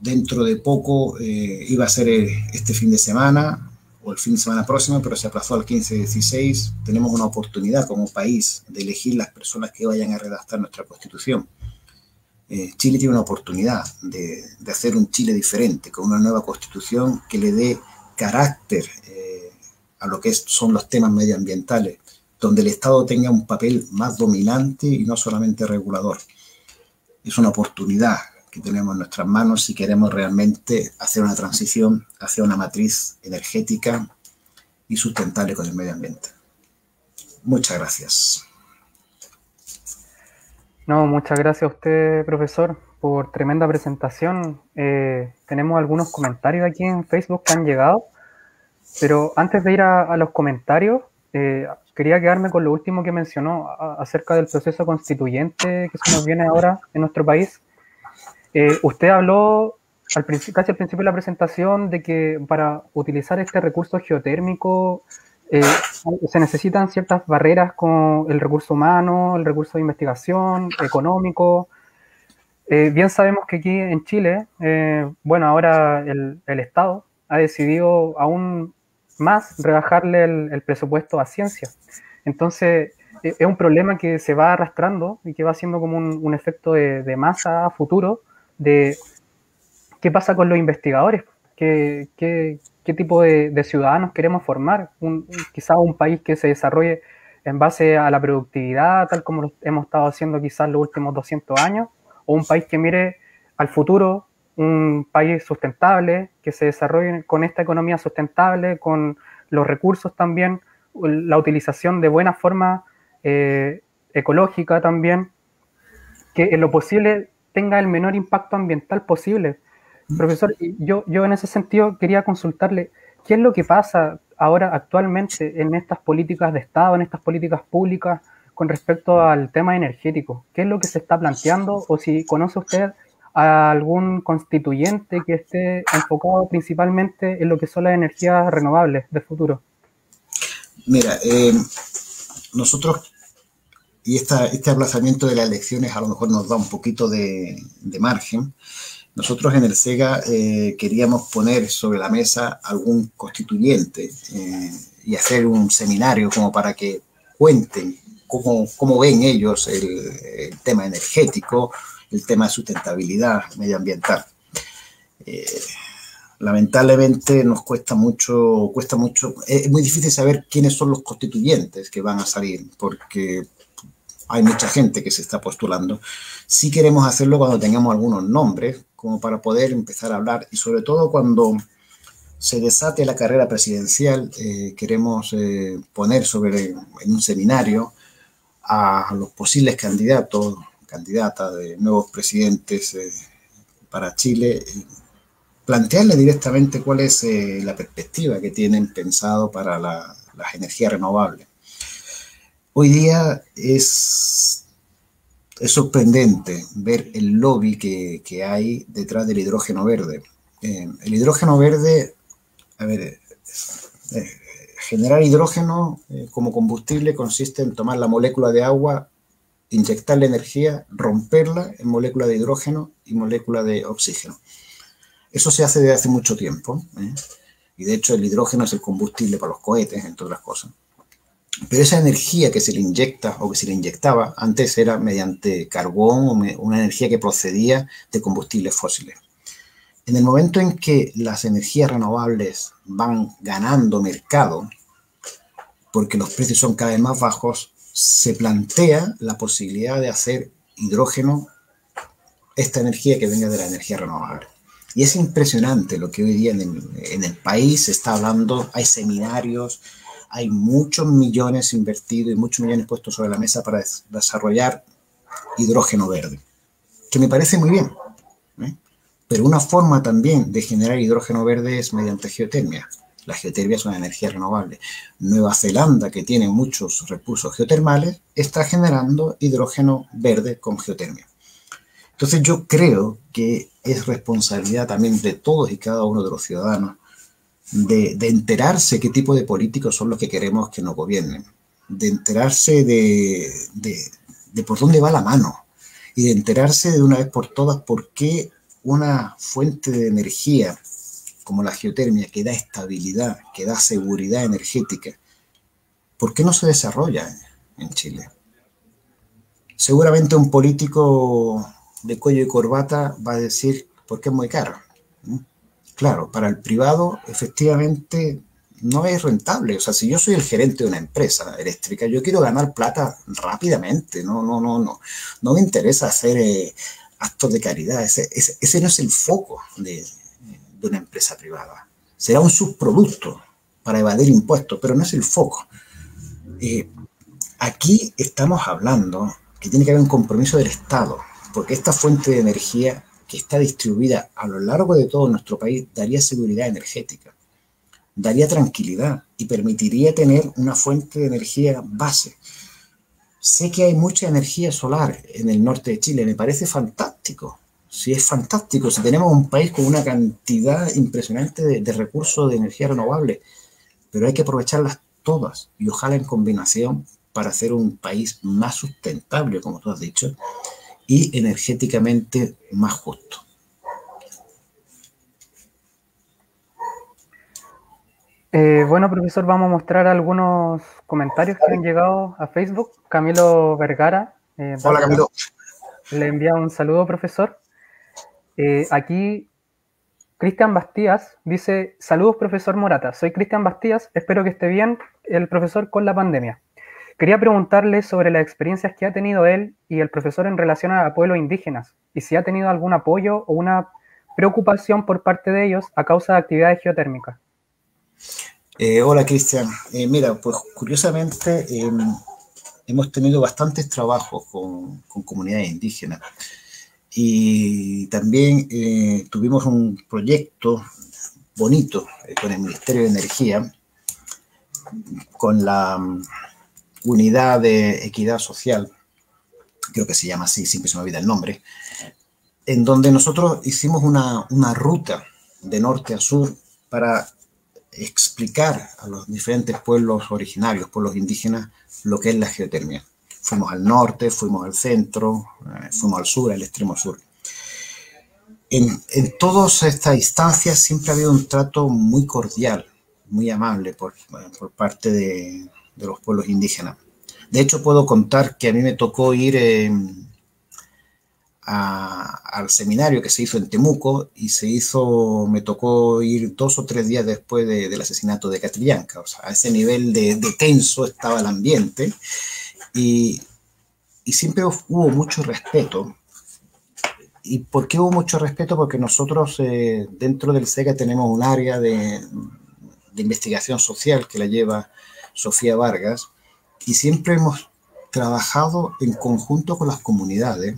dentro de poco iba a ser este fin de semana o el fin de semana próximo, pero se aplazó al 15-16. Tenemos una oportunidad como país de elegir las personas que vayan a redactar nuestra Constitución. Chile tiene una oportunidad de hacer un Chile diferente, con una nueva constitución que le dé carácter a lo que son los temas medioambientales, donde el Estado tenga un papel más dominante y no solamente regulador. Es una oportunidad que tenemos en nuestras manos si queremos realmente hacer una transición hacia una matriz energética y sustentable con el medio ambiente. Muchas gracias. No, muchas gracias a usted, profesor, por tremenda presentación. Tenemos algunos comentarios aquí en Facebook que han llegado, pero antes de ir a los comentarios, quería quedarme con lo último que mencionó acerca del proceso constituyente que se nos viene ahora en nuestro país. Usted habló casi al principio de la presentación de que para utilizar este recurso geotérmico se necesitan ciertas barreras como el recurso humano, el recurso de investigación, económico. Bien sabemos que aquí en Chile, bueno, ahora el Estado ha decidido aún más rebajarle el presupuesto a ciencia. Entonces, es un problema que se va arrastrando y que va siendo como un efecto de masa a futuro de qué pasa con los investigadores, qué tipo de ciudadanos queremos formar, quizás un país que se desarrolle en base a la productividad, tal como lo hemos estado haciendo quizás los últimos 200 años, o un país que mire al futuro, un país sustentable, que se desarrolle con esta economía sustentable, con los recursos también, la utilización de buena forma ecológica también, que en lo posible tenga el menor impacto ambiental posible. Profesor, yo en ese sentido quería consultarle, ¿qué es lo que pasa ahora actualmente en estas políticas de Estado, en estas políticas públicas con respecto al tema energético? ¿Qué es lo que se está planteando? O si conoce usted a algún constituyente que esté enfocado principalmente en lo que son las energías renovables del futuro. Mira, nosotros, y este aplazamiento de las elecciones a lo mejor nos da un poquito de margen. Nosotros en el SEGA queríamos poner sobre la mesa algún constituyente y hacer un seminario como para que cuenten cómo ven ellos el tema energético, el tema de sustentabilidad medioambiental. Lamentablemente nos cuesta mucho, es muy difícil saber quiénes son los constituyentes que van a salir, porque hay mucha gente que se está postulando. Sí queremos hacerlo cuando tengamos algunos nombres, como para poder empezar a hablar, y sobre todo cuando se desate la carrera presidencial, queremos poner en un seminario a los posibles candidatas de nuevos presidentes para Chile, plantearle directamente cuál es la perspectiva que tienen pensado para las energías renovables. Hoy día es sorprendente ver el lobby que hay detrás del hidrógeno verde. El hidrógeno verde, a ver, generar hidrógeno como combustible consiste en tomar la molécula de agua, inyectarle energía, romperla en molécula de hidrógeno y molécula de oxígeno. Eso se hace desde hace mucho tiempo, y de hecho el hidrógeno es el combustible para los cohetes, entre otras cosas. Pero esa energía que se le inyecta o que se le inyectaba antes era mediante carbón o una energía que procedía de combustibles fósiles. En el momento en que las energías renovables van ganando mercado, porque los precios son cada vez más bajos, se plantea la posibilidad de hacer hidrógeno, esta energía que venga de la energía renovable. Y es impresionante lo que hoy día en el país se está hablando, hay seminarios, hay muchos millones invertidos y muchos millones puestos sobre la mesa para desarrollar hidrógeno verde, que me parece muy bien, pero una forma también de generar hidrógeno verde es mediante geotermia. La geotermia es una energía renovable. Nueva Zelanda, que tiene muchos recursos geotermales, está generando hidrógeno verde con geotermia. Entonces yo creo que es responsabilidad también de todos y cada uno de los ciudadanos de enterarse qué tipo de políticos son los que queremos que nos gobiernen, de enterarse de por dónde va la mano y de enterarse de una vez por todas por qué una fuente de energía como la geotermia, que da estabilidad, que da seguridad energética, ¿por qué no se desarrolla en Chile? Seguramente un político de cuello y corbata va a decir, ¿por qué es muy caro? Claro, para el privado, efectivamente, no es rentable. O sea, si yo soy el gerente de una empresa eléctrica, yo quiero ganar plata rápidamente. No me interesa hacer actos de caridad. Ese no es el foco de una empresa privada. Será un subproducto para evadir impuestos, pero no es el foco. Aquí estamos hablando que tiene que haber un compromiso del Estado, porque esta fuente de energía que está distribuida a lo largo de todo nuestro país daría seguridad energética, daría tranquilidad y permitiría tener una fuente de energía base. Sé que hay mucha energía solar en el norte de Chile, me parece fantástico. Sí, es fantástico. Si tenemos un país con una cantidad impresionante de recursos de energía renovable, pero hay que aprovecharlas todas y ojalá en combinación para hacer un país más sustentable, como tú has dicho, y energéticamente más justo. Bueno, profesor, vamos a mostrar algunos comentarios que han llegado a Facebook. Camilo Vergara, Hola, Camilo. le envía un saludo, profesor. Aquí Cristian Bastías dice, saludos, profesor Morata. Soy Cristian Bastías, espero que esté bien el profesor con la pandemia. Quería preguntarle sobre las experiencias que ha tenido él y el profesor en relación a pueblos indígenas y si ha tenido algún apoyo o una preocupación por parte de ellos a causa de actividades geotérmicas. Hola, Cristian. Mira, pues curiosamente hemos tenido bastantes trabajos con comunidades indígenas y también tuvimos un proyecto bonito con el Ministerio de Energía, con la Unidad de Equidad Social, creo que se llama así, siempre se me olvida el nombre, en donde nosotros hicimos una ruta de norte a sur para explicar a los diferentes pueblos originarios, pueblos indígenas, lo que es la geotermia. Fuimos al norte, fuimos al centro, fuimos al sur, al extremo sur. En todas estas instancias siempre ha habido un trato muy cordial, muy amable por parte de los pueblos indígenas. De hecho, puedo contar que a mí me tocó ir al seminario que se hizo en Temuco y me tocó ir 2 o 3 días después del asesinato de Catrillanca. O sea, a ese nivel de tenso estaba el ambiente y siempre hubo mucho respeto. ¿Y por qué hubo mucho respeto? Porque nosotros dentro del SEGA tenemos un área de investigación social que la lleva Sofía Vargas y siempre hemos trabajado en conjunto con las comunidades,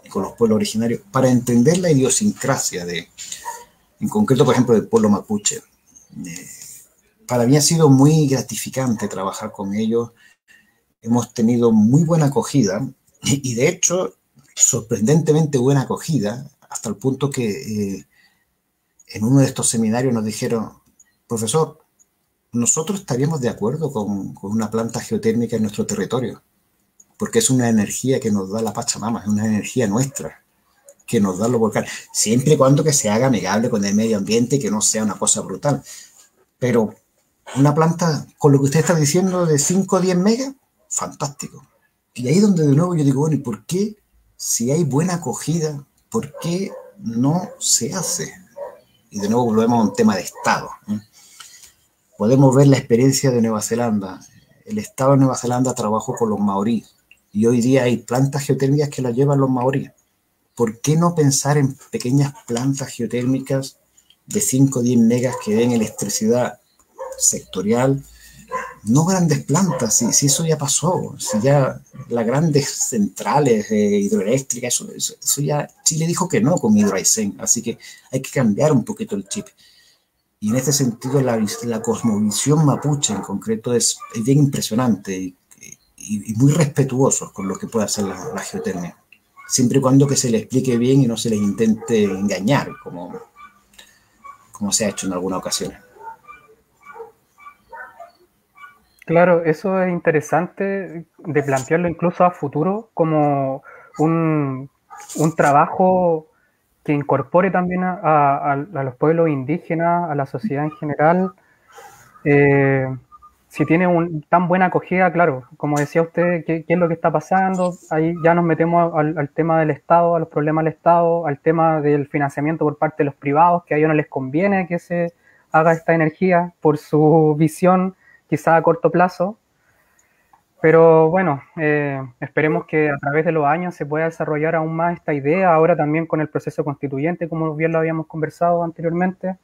con los pueblos originarios, para entender la idiosincrasia en concreto, por ejemplo, del pueblo mapuche. Para mí ha sido muy gratificante trabajar con ellos. Hemos tenido muy buena acogida y de hecho, sorprendentemente buena acogida, hasta el punto que en uno de estos seminarios nos dijeron, profesor, nosotros estaríamos de acuerdo con una planta geotérmica en nuestro territorio, porque es una energía que nos da la Pachamama, es una energía nuestra, que nos da los volcanes, siempre y cuando que se haga amigable con el medio ambiente y que no sea una cosa brutal. Pero una planta, con lo que usted está diciendo, de 5 o 10 megas, fantástico. Y ahí es donde de nuevo yo digo, bueno, ¿y por qué, si hay buena acogida, por qué no se hace? Y de nuevo volvemos a un tema de Estado. Podemos ver la experiencia de Nueva Zelanda. El Estado de Nueva Zelanda trabajó con los maoríes y hoy día hay plantas geotérmicas que las llevan los maoríes. ¿Por qué no pensar en pequeñas plantas geotérmicas de 5 o 10 megas que den electricidad sectorial? No grandes plantas, si eso ya pasó, si ya las grandes centrales hidroeléctricas, eso ya Chile dijo que no con Hidroaicén, así que hay que cambiar un poquito el chip. Y en este sentido la cosmovisión mapuche en concreto es bien impresionante y muy respetuosos con lo que puede hacer la geotermia, siempre y cuando que se le explique bien y no se les intente engañar, como se ha hecho en algunas ocasiones. Claro, eso es interesante de plantearlo incluso a futuro como un trabajo que incorpore también a los pueblos indígenas, a la sociedad en general. si tiene tan buena acogida, claro, como decía usted, ¿qué es lo que está pasando? Ahí ya nos metemos al tema del Estado, a los problemas del Estado, al tema del financiamiento por parte de los privados, que a ellos no les conviene que se haga esta energía por su visión, quizá a corto plazo. Pero bueno, esperemos que a través de los años se pueda desarrollar aún más esta idea, ahora también con el proceso constituyente, como bien lo habíamos conversado anteriormente,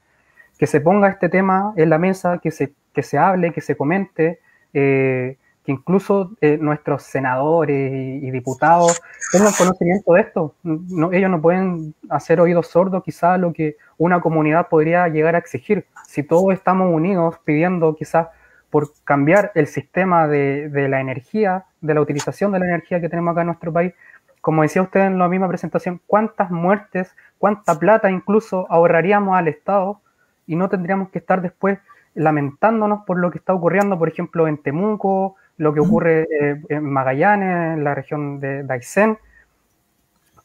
que se ponga este tema en la mesa, que se hable, que se comente, que incluso nuestros senadores y diputados tengan conocimiento de esto. No, ellos no pueden hacer oídos sordos quizás a lo que una comunidad podría llegar a exigir. Si todos estamos unidos pidiendo quizás por cambiar el sistema de la energía, de la utilización de la energía que tenemos acá en nuestro país, como decía usted en la misma presentación, cuántas muertes, cuánta plata incluso ahorraríamos al Estado y no tendríamos que estar después lamentándonos por lo que está ocurriendo, por ejemplo, en Temuco, lo que ocurre en Magallanes, en la región de Aysén.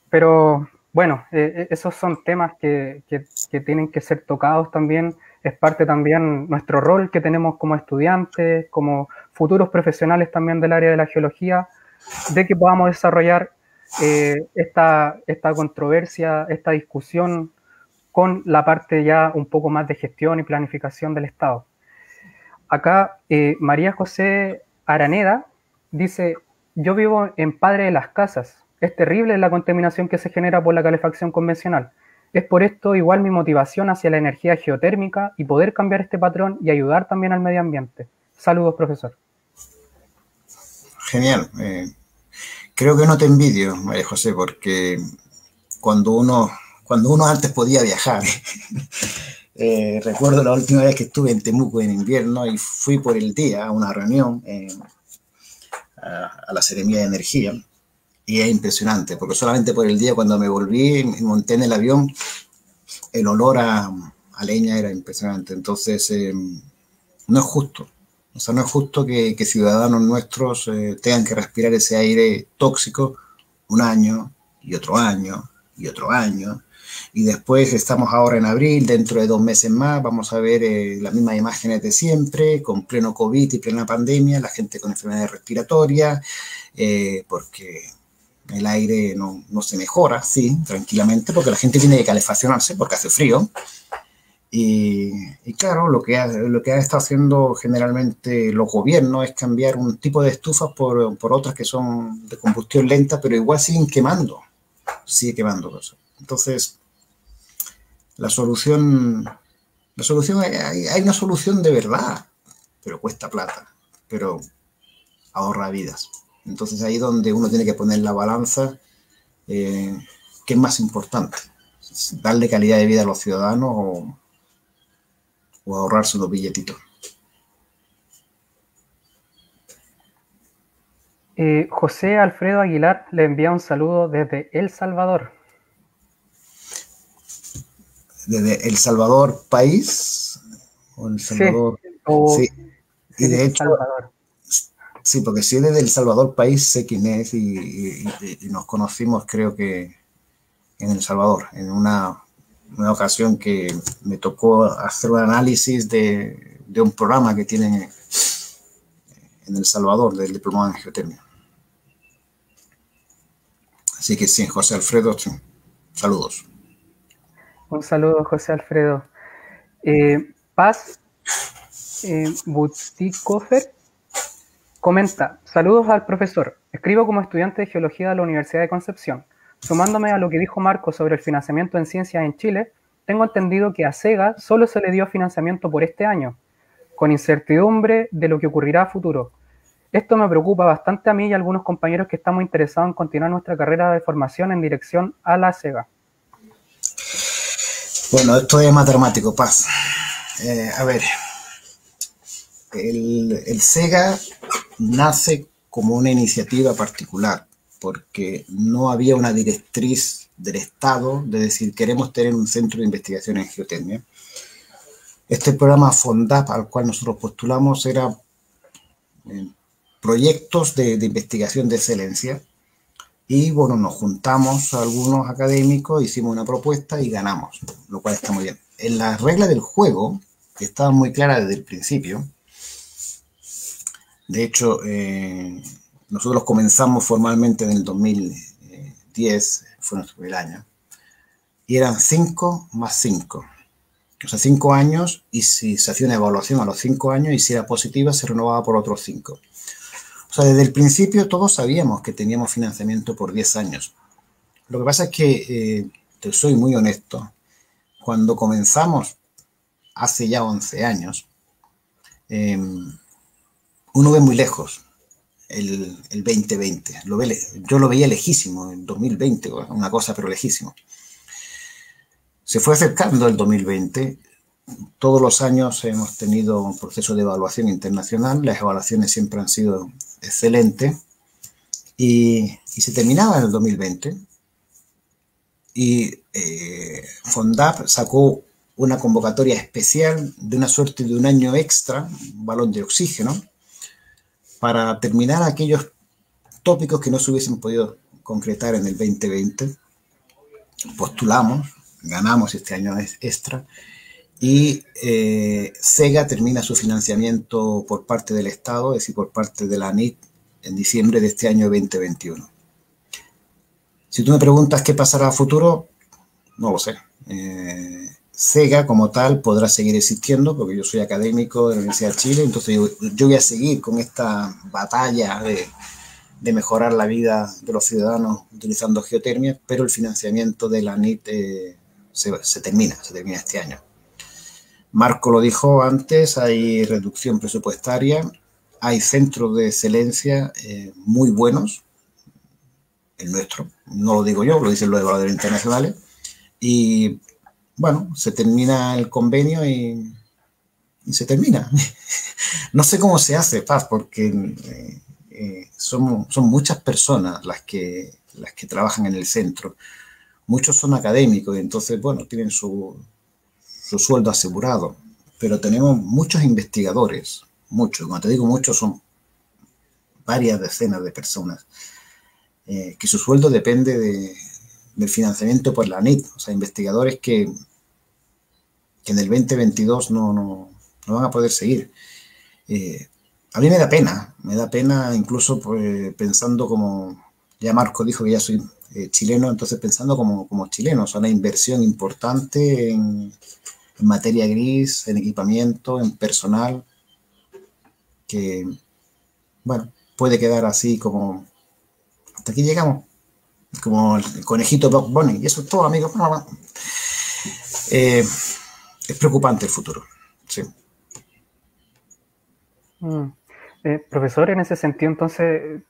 Pero bueno, esos son temas que tienen que ser tocados también. Es parte también nuestro rol que tenemos como estudiantes, como futuros profesionales también del área de la geología, de que podamos desarrollar esta controversia, esta discusión con la parte ya un poco más de gestión y planificación del Estado. Acá María José Araneda dice, yo vivo en Padre de las Casas, es terrible la contaminación que se genera por la calefacción convencional. Es por esto igual mi motivación hacia la energía geotérmica y poder cambiar este patrón y ayudar también al medio ambiente. Saludos, profesor. Genial. Creo que no te envidio, María José, porque cuando uno antes podía viajar, recuerdo la última vez que estuve en Temuco en invierno y fui por el día a una reunión a la Seremía de Energía. Y es impresionante, porque solamente por el día cuando me volví, me monté en el avión, el olor a leña era impresionante. Entonces, no es justo. O sea, no es justo que ciudadanos nuestros tengan que respirar ese aire tóxico un año y otro año y otro año. Y después estamos ahora en abril, dentro de 2 meses más, vamos a ver las mismas imágenes de siempre, con pleno COVID y plena pandemia, la gente con enfermedades respiratorias, porque el aire no se mejora, sí, tranquilamente, porque la gente tiene que calefaccionarse porque hace frío. Y claro, lo que ha estado haciendo generalmente los gobiernos es cambiar un tipo de estufas por otras que son de combustión lenta, pero igual sigue quemando cosas. Entonces, la solución hay una solución de verdad, pero cuesta plata, pero ahorra vidas. Entonces ahí es donde uno tiene que poner la balanza, ¿qué es más importante? ¿Darle calidad de vida a los ciudadanos o ahorrarse unos billetitos? José Alfredo Aguilar le envía un saludo desde El Salvador. Desde El Salvador, país, o El Salvador, sí. Y de hecho, Salvador. Sí, porque si es desde El Salvador, país, sé quién es y nos conocimos, creo que en El Salvador, en una ocasión que me tocó hacer un análisis de un programa que tienen en El Salvador, del diplomado en geotermia. Así que sí, José Alfredo, sí. Saludos. Un saludo, José Alfredo. Paz Butikofer comenta, saludos al profesor. Escribo como estudiante de geología de la Universidad de Concepción. Sumándome a lo que dijo Marco sobre el financiamiento en ciencias en Chile, tengo entendido que a SEGA solo se le dio financiamiento por este año, con incertidumbre de lo que ocurrirá a futuro. Esto me preocupa bastante a mí y a algunos compañeros que estamos interesados en continuar nuestra carrera de formación en dirección a la SEGA. Bueno, esto es más dramático, Paz. A ver, el SEGA nace como una iniciativa particular, porque no había una directriz del Estado de decir queremos tener un centro de investigación en geotermia. Este programa FONDAP al cual nosotros postulamos era proyectos de investigación de excelencia y bueno, nos juntamos algunos académicos, hicimos una propuesta y ganamos, lo cual está muy bien. En las reglas del juego, que estaban muy claras desde el principio, De hecho, nosotros comenzamos formalmente en el 2010, fue nuestro primer año, y eran 5 más 5. O sea, 5 años, y si se hacía una evaluación a los 5 años y si era positiva, se renovaba por otros 5. O sea, desde el principio todos sabíamos que teníamos financiamiento por 10 años. Lo que pasa es que, te soy muy honesto, cuando comenzamos hace ya 11 años, uno ve muy lejos el 2020. Yo lo veía lejísimo, el 2020, una cosa pero lejísimo. Se fue acercando el 2020. Todos los años hemos tenido un proceso de evaluación internacional. Las evaluaciones siempre han sido excelentes. Y se terminaba en el 2020. Y Fondap sacó una convocatoria especial de una suerte de un año extra, un balón de oxígeno, para terminar aquellos tópicos que no se hubiesen podido concretar en el 2020. Postulamos, ganamos este año extra, y SEGA termina su financiamiento por parte del Estado, es decir, por parte de la ANIT, en diciembre de este año 2021. Si tú me preguntas qué pasará a futuro, no lo sé. SEGA como tal podrá seguir existiendo, porque yo soy académico de la Universidad de Chile, entonces yo voy a seguir con esta batalla de mejorar la vida de los ciudadanos utilizando geotermia, pero el financiamiento de la ANIT se termina este año. Marco lo dijo antes, hay reducción presupuestaria, hay centros de excelencia muy buenos, el nuestro, no lo digo yo, lo dicen los evaluadores internacionales, y bueno, se termina el convenio y se termina. No sé cómo se hace, Paz, porque son muchas personas las que trabajan en el centro. Muchos son académicos y entonces, bueno, tienen su sueldo asegurado, pero tenemos muchos investigadores, muchos, cuando te digo muchos, son varias decenas de personas, que su sueldo depende del financiamiento por la ANIT, o sea, investigadores que en el 2022 no van a poder seguir. A mí me da pena incluso pues, pensando como, ya Marco dijo que ya soy chileno, entonces pensando como chileno, o sea, una inversión importante en materia gris, en equipamiento, en personal, que, bueno, puede quedar así como, hasta aquí llegamos, como el conejito Bugs Bunny, y eso es todo, amigos. Es preocupante el futuro, sí. Profesor, en ese sentido, entonces,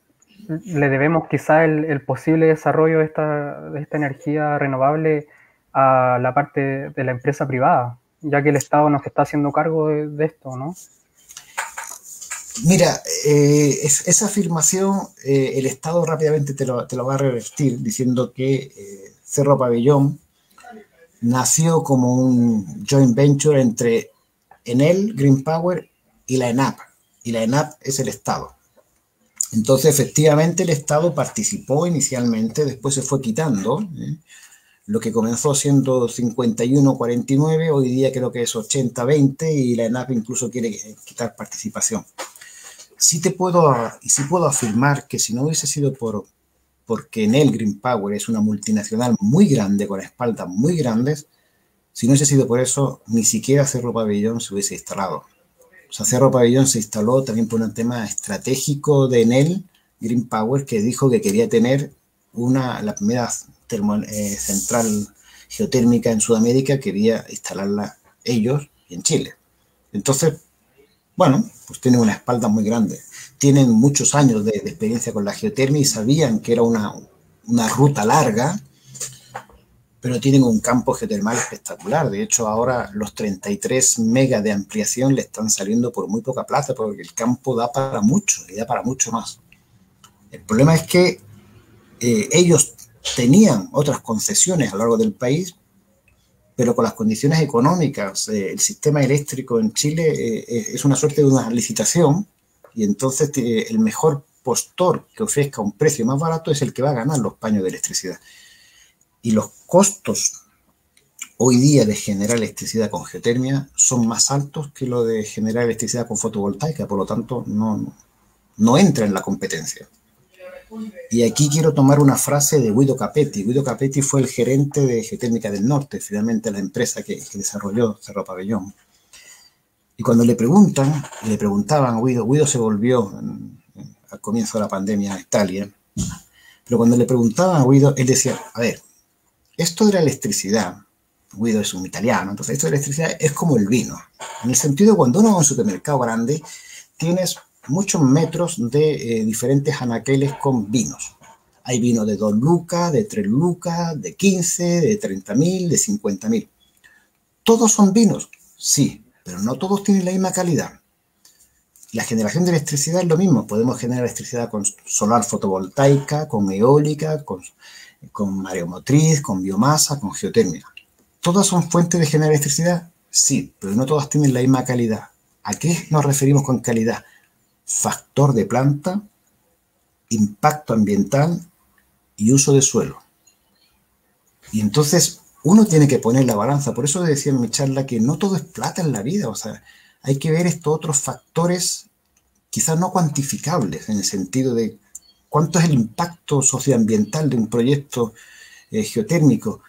le debemos quizá el posible desarrollo de esta energía renovable a la parte de la empresa privada, ya que el Estado no se está haciendo cargo de esto, ¿no? Mira, esa afirmación el Estado rápidamente te lo va a revertir diciendo que Cerro Pabellón nació como un joint venture entre Enel, Green Power y la ENAP. Y la ENAP es el Estado. Entonces, efectivamente, el Estado participó inicialmente, después se fue quitando. Lo que comenzó siendo 51-49, hoy día creo que es 80-20 y la ENAP incluso quiere quitar participación. Sí puedo afirmar que si no hubiese sido porque Enel Green Power es una multinacional muy grande, con espaldas muy grandes, si no hubiese sido por eso, ni siquiera Cerro Pabellón se hubiese instalado. O sea, Cerro Pabellón se instaló también por un tema estratégico de Enel Green Power, que dijo que quería tener la primera central geotérmica en Sudamérica, quería instalarla ellos y en Chile. Entonces, bueno, pues tienen una espalda muy grande. Tienen muchos años de experiencia con la geotermia y sabían que era una ruta larga, pero tienen un campo geotermal espectacular. De hecho, ahora los 33 megas de ampliación le están saliendo por muy poca plata, porque el campo da para mucho, y da para mucho más. El problema es que ellos tenían otras concesiones a lo largo del país, pero con las condiciones económicas, el sistema eléctrico en Chile es una suerte de una licitación, y entonces el mejor postor que ofrezca un precio más barato es el que va a ganar los paños de electricidad. Y los costos hoy día de generar electricidad con geotermia son más altos que lo de generar electricidad con fotovoltaica, por lo tanto no entra en la competencia. Y aquí quiero tomar una frase de Guido Capetti. Guido Capetti fue el gerente de Geotérmica del Norte, finalmente la empresa que desarrolló Cerro Pabellón. Y cuando le preguntaban a Guido, Guido se volvió al comienzo de la pandemia a Italia, pero cuando le preguntaban a Guido, él decía, a ver, esto de la electricidad, Guido es un italiano, entonces esto de la electricidad es como el vino, en el sentido de cuando uno va a un supermercado grande, tienes muchos metros de diferentes anaqueles con vinos. Hay vino de 2 lucas, de 3 lucas, de 15, de 30.000, de 50.000. ¿Todos son vinos? Sí, pero no todos tienen la misma calidad. La generación de electricidad es lo mismo. Podemos generar electricidad con solar fotovoltaica, con eólica, con mareomotriz, con biomasa, con geotermia. ¿Todas son fuentes de generar electricidad? Sí, pero no todas tienen la misma calidad. ¿A qué nos referimos con calidad? Factor de planta, impacto ambiental y uso de suelo. Y entonces uno tiene que poner la balanza. Por eso decía en mi charla que no todo es plata en la vida. O sea, hay que ver estos otros factores quizás no cuantificables en el sentido de cuánto es el impacto socioambiental de un proyecto geotérmico.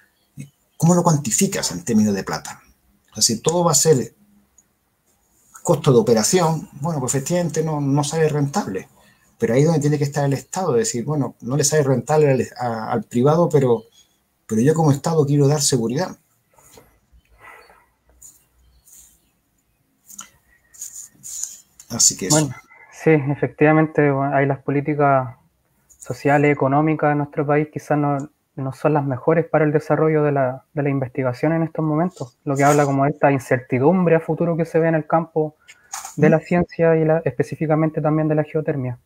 ¿Cómo lo cuantificas en términos de plata? O sea, si todo va a ser costo de operación, bueno, pues efectivamente no sale rentable. Pero ahí es donde tiene que estar el Estado, decir, bueno, no le sale rentable al privado, pero yo como Estado quiero dar seguridad. Así que eso. Bueno, sí, efectivamente, bueno, hay las políticas sociales, económicas de nuestro país quizás no son las mejores para el desarrollo de la investigación en estos momentos, lo que habla como de esta incertidumbre a futuro que se ve en el campo de la ciencia y específicamente también de la geotermia.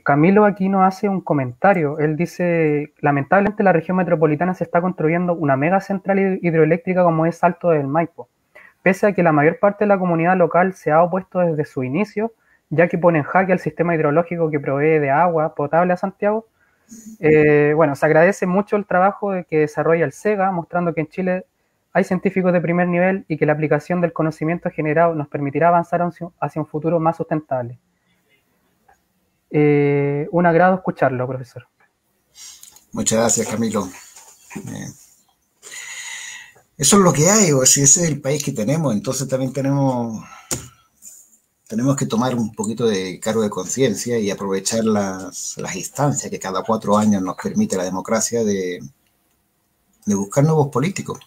Camilo aquí nos hace un comentario. Él dice, lamentablemente la región metropolitana se está construyendo una mega central hidroeléctrica como es Salto del Maipo, pese a que la mayor parte de la comunidad local se ha opuesto desde su inicio, ya que pone en jaque al sistema hidrológico que provee de agua potable a Santiago. Bueno, se agradece mucho el trabajo que desarrolla el SEGA, mostrando que en Chile hay científicos de primer nivel y que la aplicación del conocimiento generado nos permitirá avanzar hacia un futuro más sustentable. Un agrado escucharlo, profesor. Muchas gracias, Camilo. Eso es lo que hay, o si ese es el país que tenemos, entonces también tenemos que tomar un poquito de cargo de conciencia y aprovechar las instancias que cada 4 años nos permite la democracia de buscar nuevos políticos.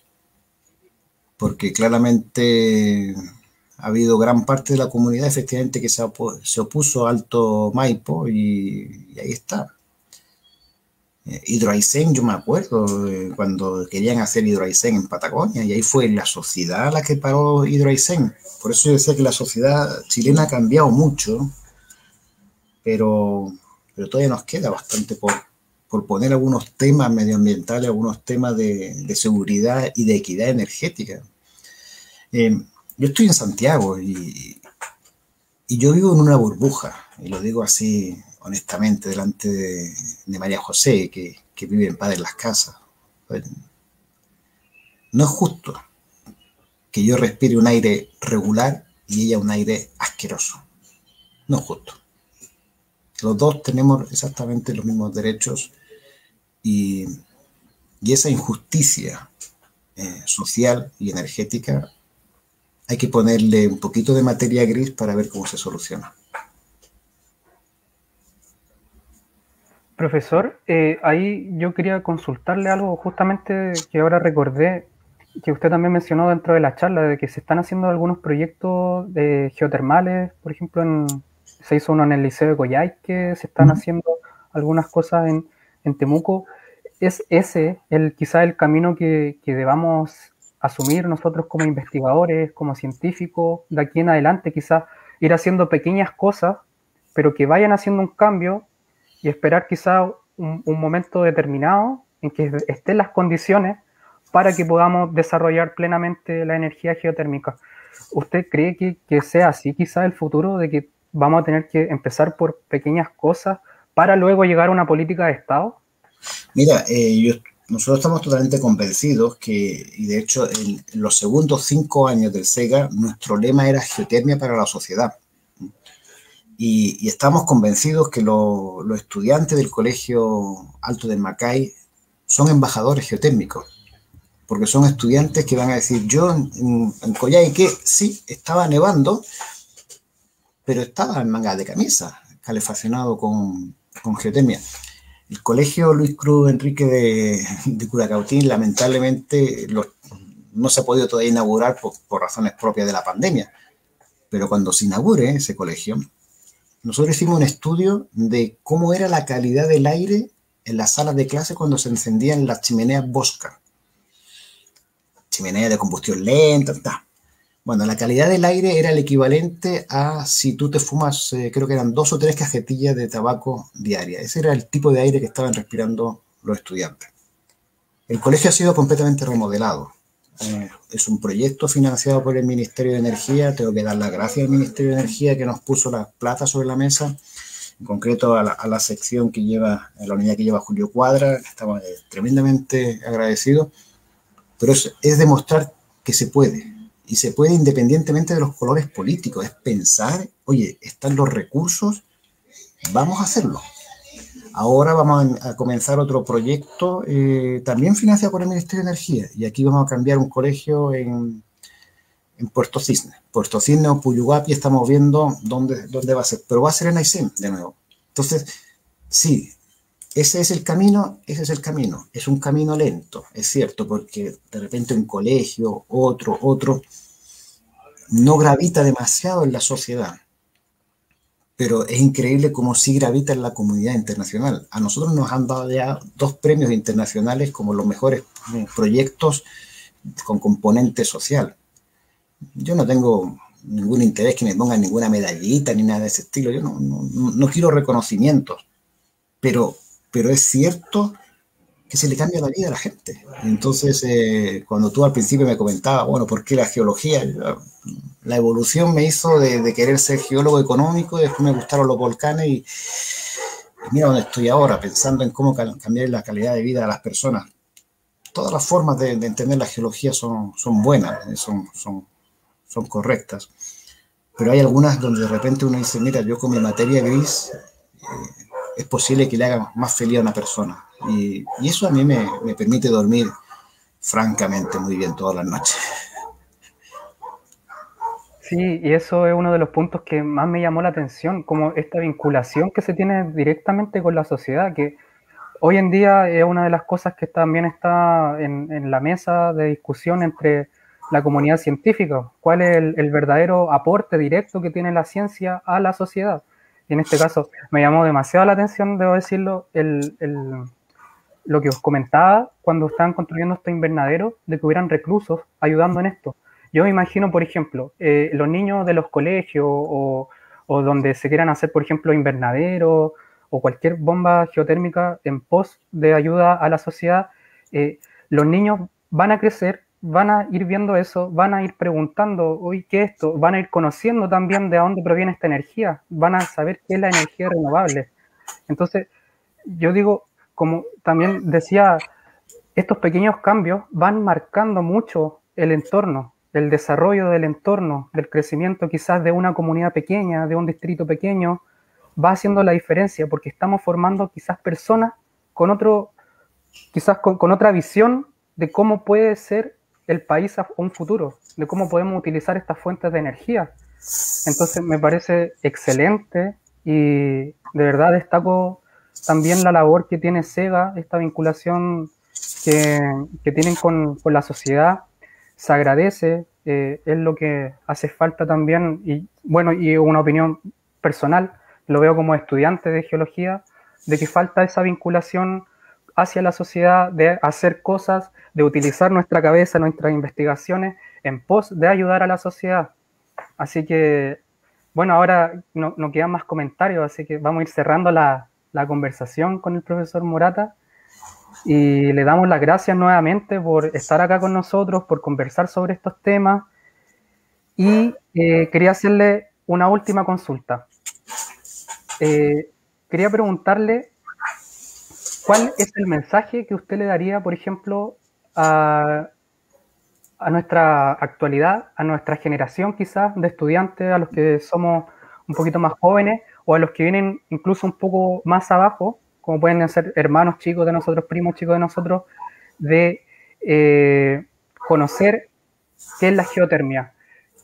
Porque claramente ha habido gran parte de la comunidad efectivamente que se opuso a Alto Maipo y ahí está. Hidroaicén, yo me acuerdo cuando querían hacer Hidroaicén en Patagonia y ahí fue la sociedad la que paró Hidroaicén. Por eso yo decía que la sociedad chilena ha cambiado mucho, pero todavía nos queda bastante por poner algunos temas medioambientales, algunos temas de seguridad y de equidad energética. Yo estoy en Santiago y yo vivo en una burbuja, y lo digo así honestamente delante de María José, que vive en paz en las casas. No es justo que yo respire un aire regular y ella un aire asqueroso. No es justo. Los dos tenemos exactamente los mismos derechos y esa injusticia social y energética hay que ponerle un poquito de materia gris para ver cómo se soluciona. Profesor, ahí yo quería consultarle algo justamente que ahora recordé, que usted también mencionó dentro de la charla, de que se están haciendo algunos proyectos de geotermales, por ejemplo, se hizo uno en el Liceo de Coyhaique, se están haciendo algunas cosas en Temuco. ¿Es ese quizá el camino que debamos asumir nosotros como investigadores, como científicos, de aquí en adelante, quizás ir haciendo pequeñas cosas, pero que vayan haciendo un cambio y esperar quizá un momento determinado en que estén las condiciones para que podamos desarrollar plenamente la energía geotérmica? ¿Usted cree que sea así quizá el futuro, de que vamos a tener que empezar por pequeñas cosas para luego llegar a una política de Estado? Mira, nosotros estamos totalmente convencidos y de hecho en los segundos 5 años del SEGA, nuestro lema era geotermia para la sociedad. y estamos convencidos que los estudiantes del Colegio Alto del Macay son embajadores geotérmicos, porque son estudiantes que van a decir, yo en Coyhaique sí, estaba nevando, pero estaba en manga de camisa, calefaccionado con geotermia. El Colegio Luis Cruz Enrique de Curacautín, lamentablemente, no se ha podido todavía inaugurar por razones propias de la pandemia, pero cuando se inaugure ese colegio, nosotros hicimos un estudio de cómo era la calidad del aire en las salas de clase cuando se encendían las chimeneas Bosca, chimenea de combustión lenta, tal. Bueno, la calidad del aire era el equivalente a si tú te fumas, creo que eran 2 o 3 cajetillas de tabaco diarias. Ese era el tipo de aire que estaban respirando los estudiantes. El colegio ha sido completamente remodelado. Es un proyecto financiado por el Ministerio de Energía. Tengo que dar las gracias al Ministerio de Energía que nos puso la plata sobre la mesa, en concreto a la sección que lleva, a la unidad que lleva Julio Cuadra. Estamos tremendamente agradecidos. Pero es demostrar que se puede, y se puede independientemente de los colores políticos. Es pensar, oye, están los recursos, vamos a hacerlo. Ahora vamos a comenzar otro proyecto, también financiado por el Ministerio de Energía, y aquí vamos a cambiar un colegio en Puerto Cisne. Puerto Cisne o Puyuhuapi, estamos viendo dónde va a ser, pero va a ser en Aysén de nuevo. Entonces, sí, ese es el camino, es un camino lento, es cierto, porque de repente un colegio, otro, no gravita demasiado en la sociedad, pero es increíble cómo sí gravita en la comunidad internacional. A nosotros nos han dado ya 2 premios internacionales como los mejores proyectos con componente social. Yo no tengo ningún interés que me pongan ninguna medallita ni nada de ese estilo, yo no quiero reconocimientos, pero es cierto que se le cambia la vida a la gente. Entonces, cuando tú al principio me comentabas, bueno, ¿por qué la geología? La evolución me hizo de querer ser geólogo económico, y después me gustaron los volcanes y mira dónde estoy ahora, pensando en cómo cambiar la calidad de vida de las personas. Todas las formas de entender la geología son buenas, son correctas, pero hay algunas donde de repente uno dice, mira, yo con mi materia gris es posible que le haga más feliz a una persona. Y eso a mí me permite dormir francamente muy bien todas las noches. Sí, y eso es uno de los puntos que más me llamó la atención, como esta vinculación que se tiene directamente con la sociedad, que hoy en día es una de las cosas que también está en la mesa de discusión entre la comunidad científica. ¿Cuál es el verdadero aporte directo que tiene la ciencia a la sociedad? Y en este caso me llamó demasiado la atención, debo decirlo, lo que os comentaba cuando estaban construyendo estos invernaderos, de que hubieran reclusos ayudando en esto. Yo me imagino, por ejemplo, los niños de los colegios o donde se quieran hacer, por ejemplo, invernaderos o cualquier bomba geotérmica en pos de ayuda a la sociedad, los niños van a crecer, van a ir viendo eso, van a ir preguntando, uy, ¿qué es esto? Van a ir conociendo también de dónde proviene esta energía, van a saber qué es la energía renovable. Entonces, yo digo, como también decía, estos pequeños cambios van marcando mucho el entorno, el desarrollo del entorno, del crecimiento quizás de una comunidad pequeña, de un distrito pequeño, va haciendo la diferencia porque estamos formando quizás personas con otro, quizás con otra visión de cómo puede ser el país a un futuro, de cómo podemos utilizar estas fuentes de energía. Entonces me parece excelente y de verdad destaco también la labor que tiene SEGA, esta vinculación que tienen con la sociedad, se agradece, es lo que hace falta también, y bueno, y una opinión personal, lo veo como estudiante de geología, de que falta esa vinculación hacia la sociedad, de hacer cosas, de utilizar nuestra cabeza, nuestras investigaciones en pos de ayudar a la sociedad. Así que, bueno, ahora no quedan más comentarios, así que vamos a ir cerrando la conversación con el profesor Murata y le damos las gracias nuevamente por estar acá con nosotros, por conversar sobre estos temas y quería hacerle una última consulta. Quería preguntarle cuál es el mensaje que usted le daría, por ejemplo, a nuestra actualidad, a nuestra generación quizás de estudiantes, a los que somos un poquito más jóvenes o a los que vienen incluso un poco más abajo, como pueden ser hermanos chicos de nosotros, primos chicos de nosotros, de conocer qué es la geotermia.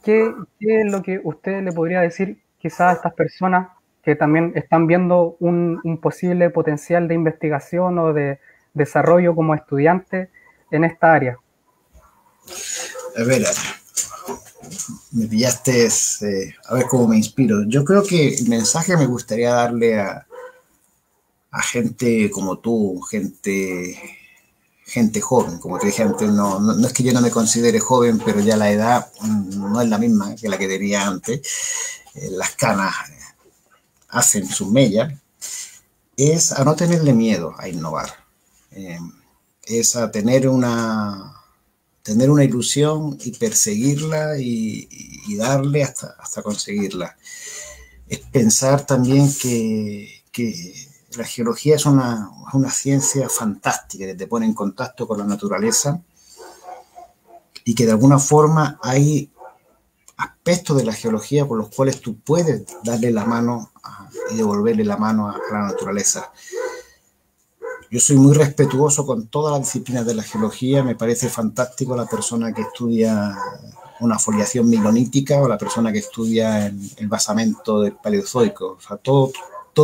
¿Qué es lo que usted le podría decir quizás a estas personas que también están viendo un posible potencial de investigación o de desarrollo como estudiantes en esta área? A ver, me pillaste, a ver cómo me inspiro. Yo creo que el mensaje me gustaría darle a gente como tú, gente joven, como te dije antes, no es que yo no me considere joven, pero ya la edad no es la misma que la que tenía antes, las canas hacen sus mellas, es a no tenerle miedo a innovar, es a tener una ilusión y perseguirla y darle hasta conseguirla. Es pensar también que la geología es una ciencia fantástica que te pone en contacto con la naturaleza y que de alguna forma hay aspectos de la geología por los cuales tú puedes darle la mano y devolverle la mano a la naturaleza. Yo soy muy respetuoso con todas las disciplinas de la geología, me parece fantástico la persona que estudia una foliación milonítica o la persona que estudia el basamento del Paleozoico. O sea, todo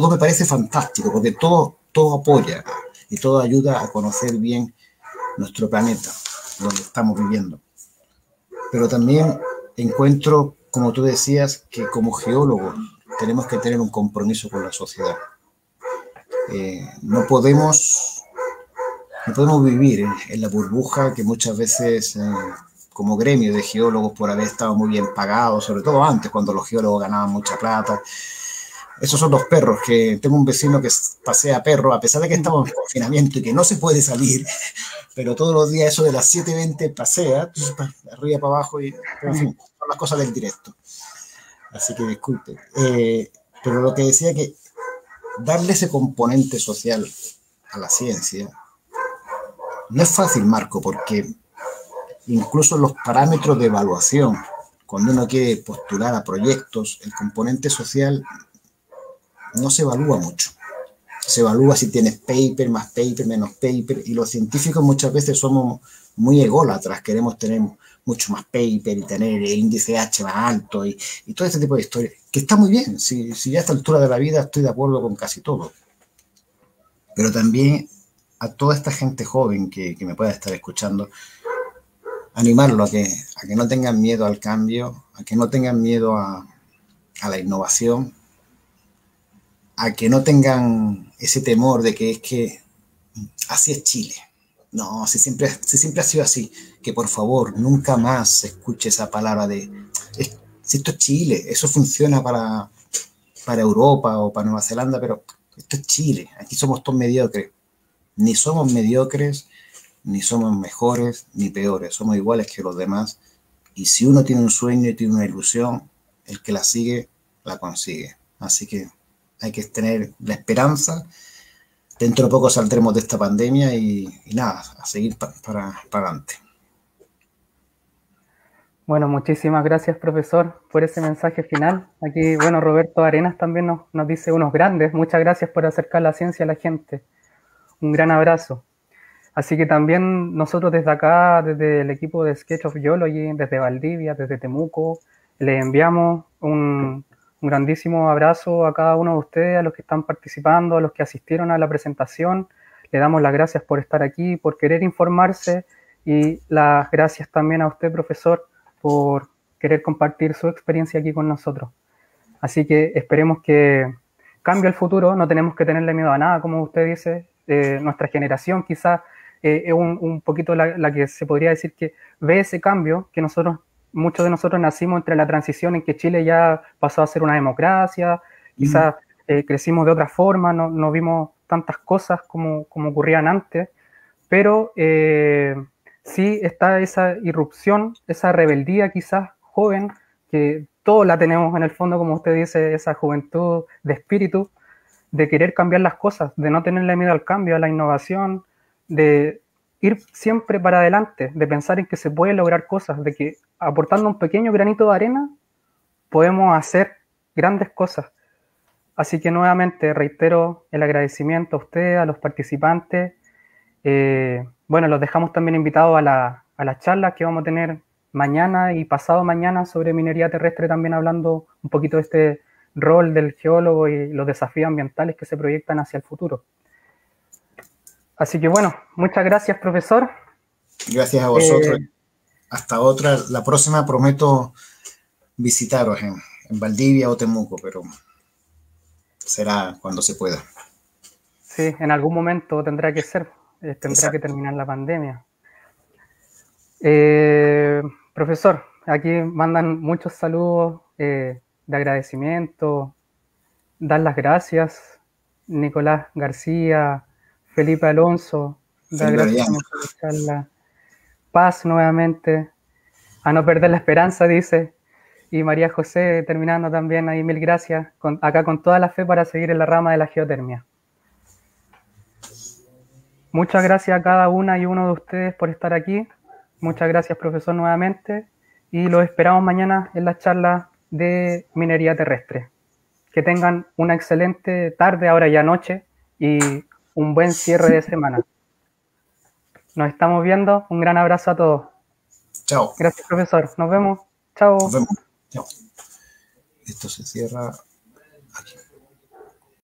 me parece fantástico porque todo apoya y todo ayuda a conocer bien nuestro planeta, donde estamos viviendo. Pero también encuentro, como tú decías, que como geólogos tenemos que tener un compromiso con la sociedad. No podemos vivir en la burbuja que muchas veces, como gremio de geólogos, por haber estado muy bien pagados, sobre todo antes, cuando los geólogos ganaban mucha plata. Esos son los perros, que tengo un vecino que pasea perros, a pesar de que estamos en confinamiento y que no se puede salir, pero todos los días eso de las 7:20 pasea, de arriba para abajo, pero en fin, son las cosas del directo. Así que disculpe. Pero lo que decía que darle ese componente social a la ciencia no es fácil, Marco, porque incluso los parámetros de evaluación, cuando uno quiere postular a proyectos, el componente social no se evalúa mucho. Se evalúa si tienes paper, más paper, menos paper, y los científicos muchas veces somos muy ególatras, queremos tener mucho más paper y tener el índice H más alto y todo este tipo de historias, que está muy bien, si ya a esta altura de la vida estoy de acuerdo con casi todo. Pero también a toda esta gente joven que me pueda estar escuchando, animarlo a que no tengan miedo al cambio, a que no tengan miedo a la innovación, a que no tengan ese temor de que es que así es Chile. No, si siempre ha sido así, que por favor nunca más se escuche esa palabra de si esto es Chile, eso funciona para Europa o para Nueva Zelanda, pero esto es Chile, aquí somos todos mediocres. Ni somos mediocres, ni somos mejores, ni peores, somos iguales que los demás. Y si uno tiene un sueño y tiene una ilusión, el que la sigue, la consigue. Así que hay que tener la esperanza. Dentro de poco saldremos de esta pandemia y nada, a seguir para adelante. Bueno, muchísimas gracias, profesor, por ese mensaje final. Aquí, bueno, Roberto Arenas también nos dice unos grandes. Muchas gracias por acercar la ciencia a la gente. Un gran abrazo. Así que también nosotros desde acá, desde el equipo de Sketch of Geology, desde Valdivia, desde Temuco, les enviamos un grandísimo abrazo a cada uno de ustedes, a los que están participando, a los que asistieron a la presentación. Le damos las gracias por estar aquí, por querer informarse y las gracias también a usted, profesor, por querer compartir su experiencia aquí con nosotros. Así que esperemos que cambie el futuro, no tenemos que tenerle miedo a nada, como usted dice. Nuestra generación quizás es un poquito la que se podría decir que ve ese cambio, que muchos de nosotros nacimos entre la transición en que Chile ya pasó a ser una democracia, quizás crecimos de otra forma, no vimos tantas cosas como ocurrían antes, pero sí está esa irrupción, esa rebeldía quizás joven, que todos la tenemos en el fondo, como usted dice, esa juventud de espíritu, de querer cambiar las cosas, de no tenerle miedo al cambio, a la innovación, de ir siempre para adelante, de pensar en que se puede lograr cosas, de que aportando un pequeño granito de arena podemos hacer grandes cosas. Así que nuevamente reitero el agradecimiento a ustedes, a los participantes. Bueno, los dejamos también invitados a las charlas que vamos a tener mañana y pasado mañana sobre minería terrestre, también hablando un poquito de este rol del geólogo y los desafíos ambientales que se proyectan hacia el futuro. Así que bueno, muchas gracias, profesor. Gracias a vosotros. Hasta otra. La próxima prometo visitaros en Valdivia o Temuco, pero será cuando se pueda. Sí, en algún momento tendrá que ser, tendrá Exacto. que terminar la pandemia. Profesor, aquí mandan muchos saludos de agradecimiento, dar las gracias, Nicolás García, Felipe Alonso, dar Felipe gracias Arellano. también por la charla. Paz nuevamente, a no perder la esperanza, dice. Y María José terminando también ahí, mil gracias, acá con toda la fe para seguir en la rama de la geotermia. Muchas gracias a cada una y uno de ustedes por estar aquí. Muchas gracias, profesor, nuevamente. Y los esperamos mañana en la charla de minería terrestre. Que tengan una excelente tarde, ahora ya noche, y un buen cierre de semana. Nos estamos viendo. Un gran abrazo a todos. Chao. Gracias, profesor. Nos vemos. Chao. Nos vemos. Chao. Esto se cierra aquí.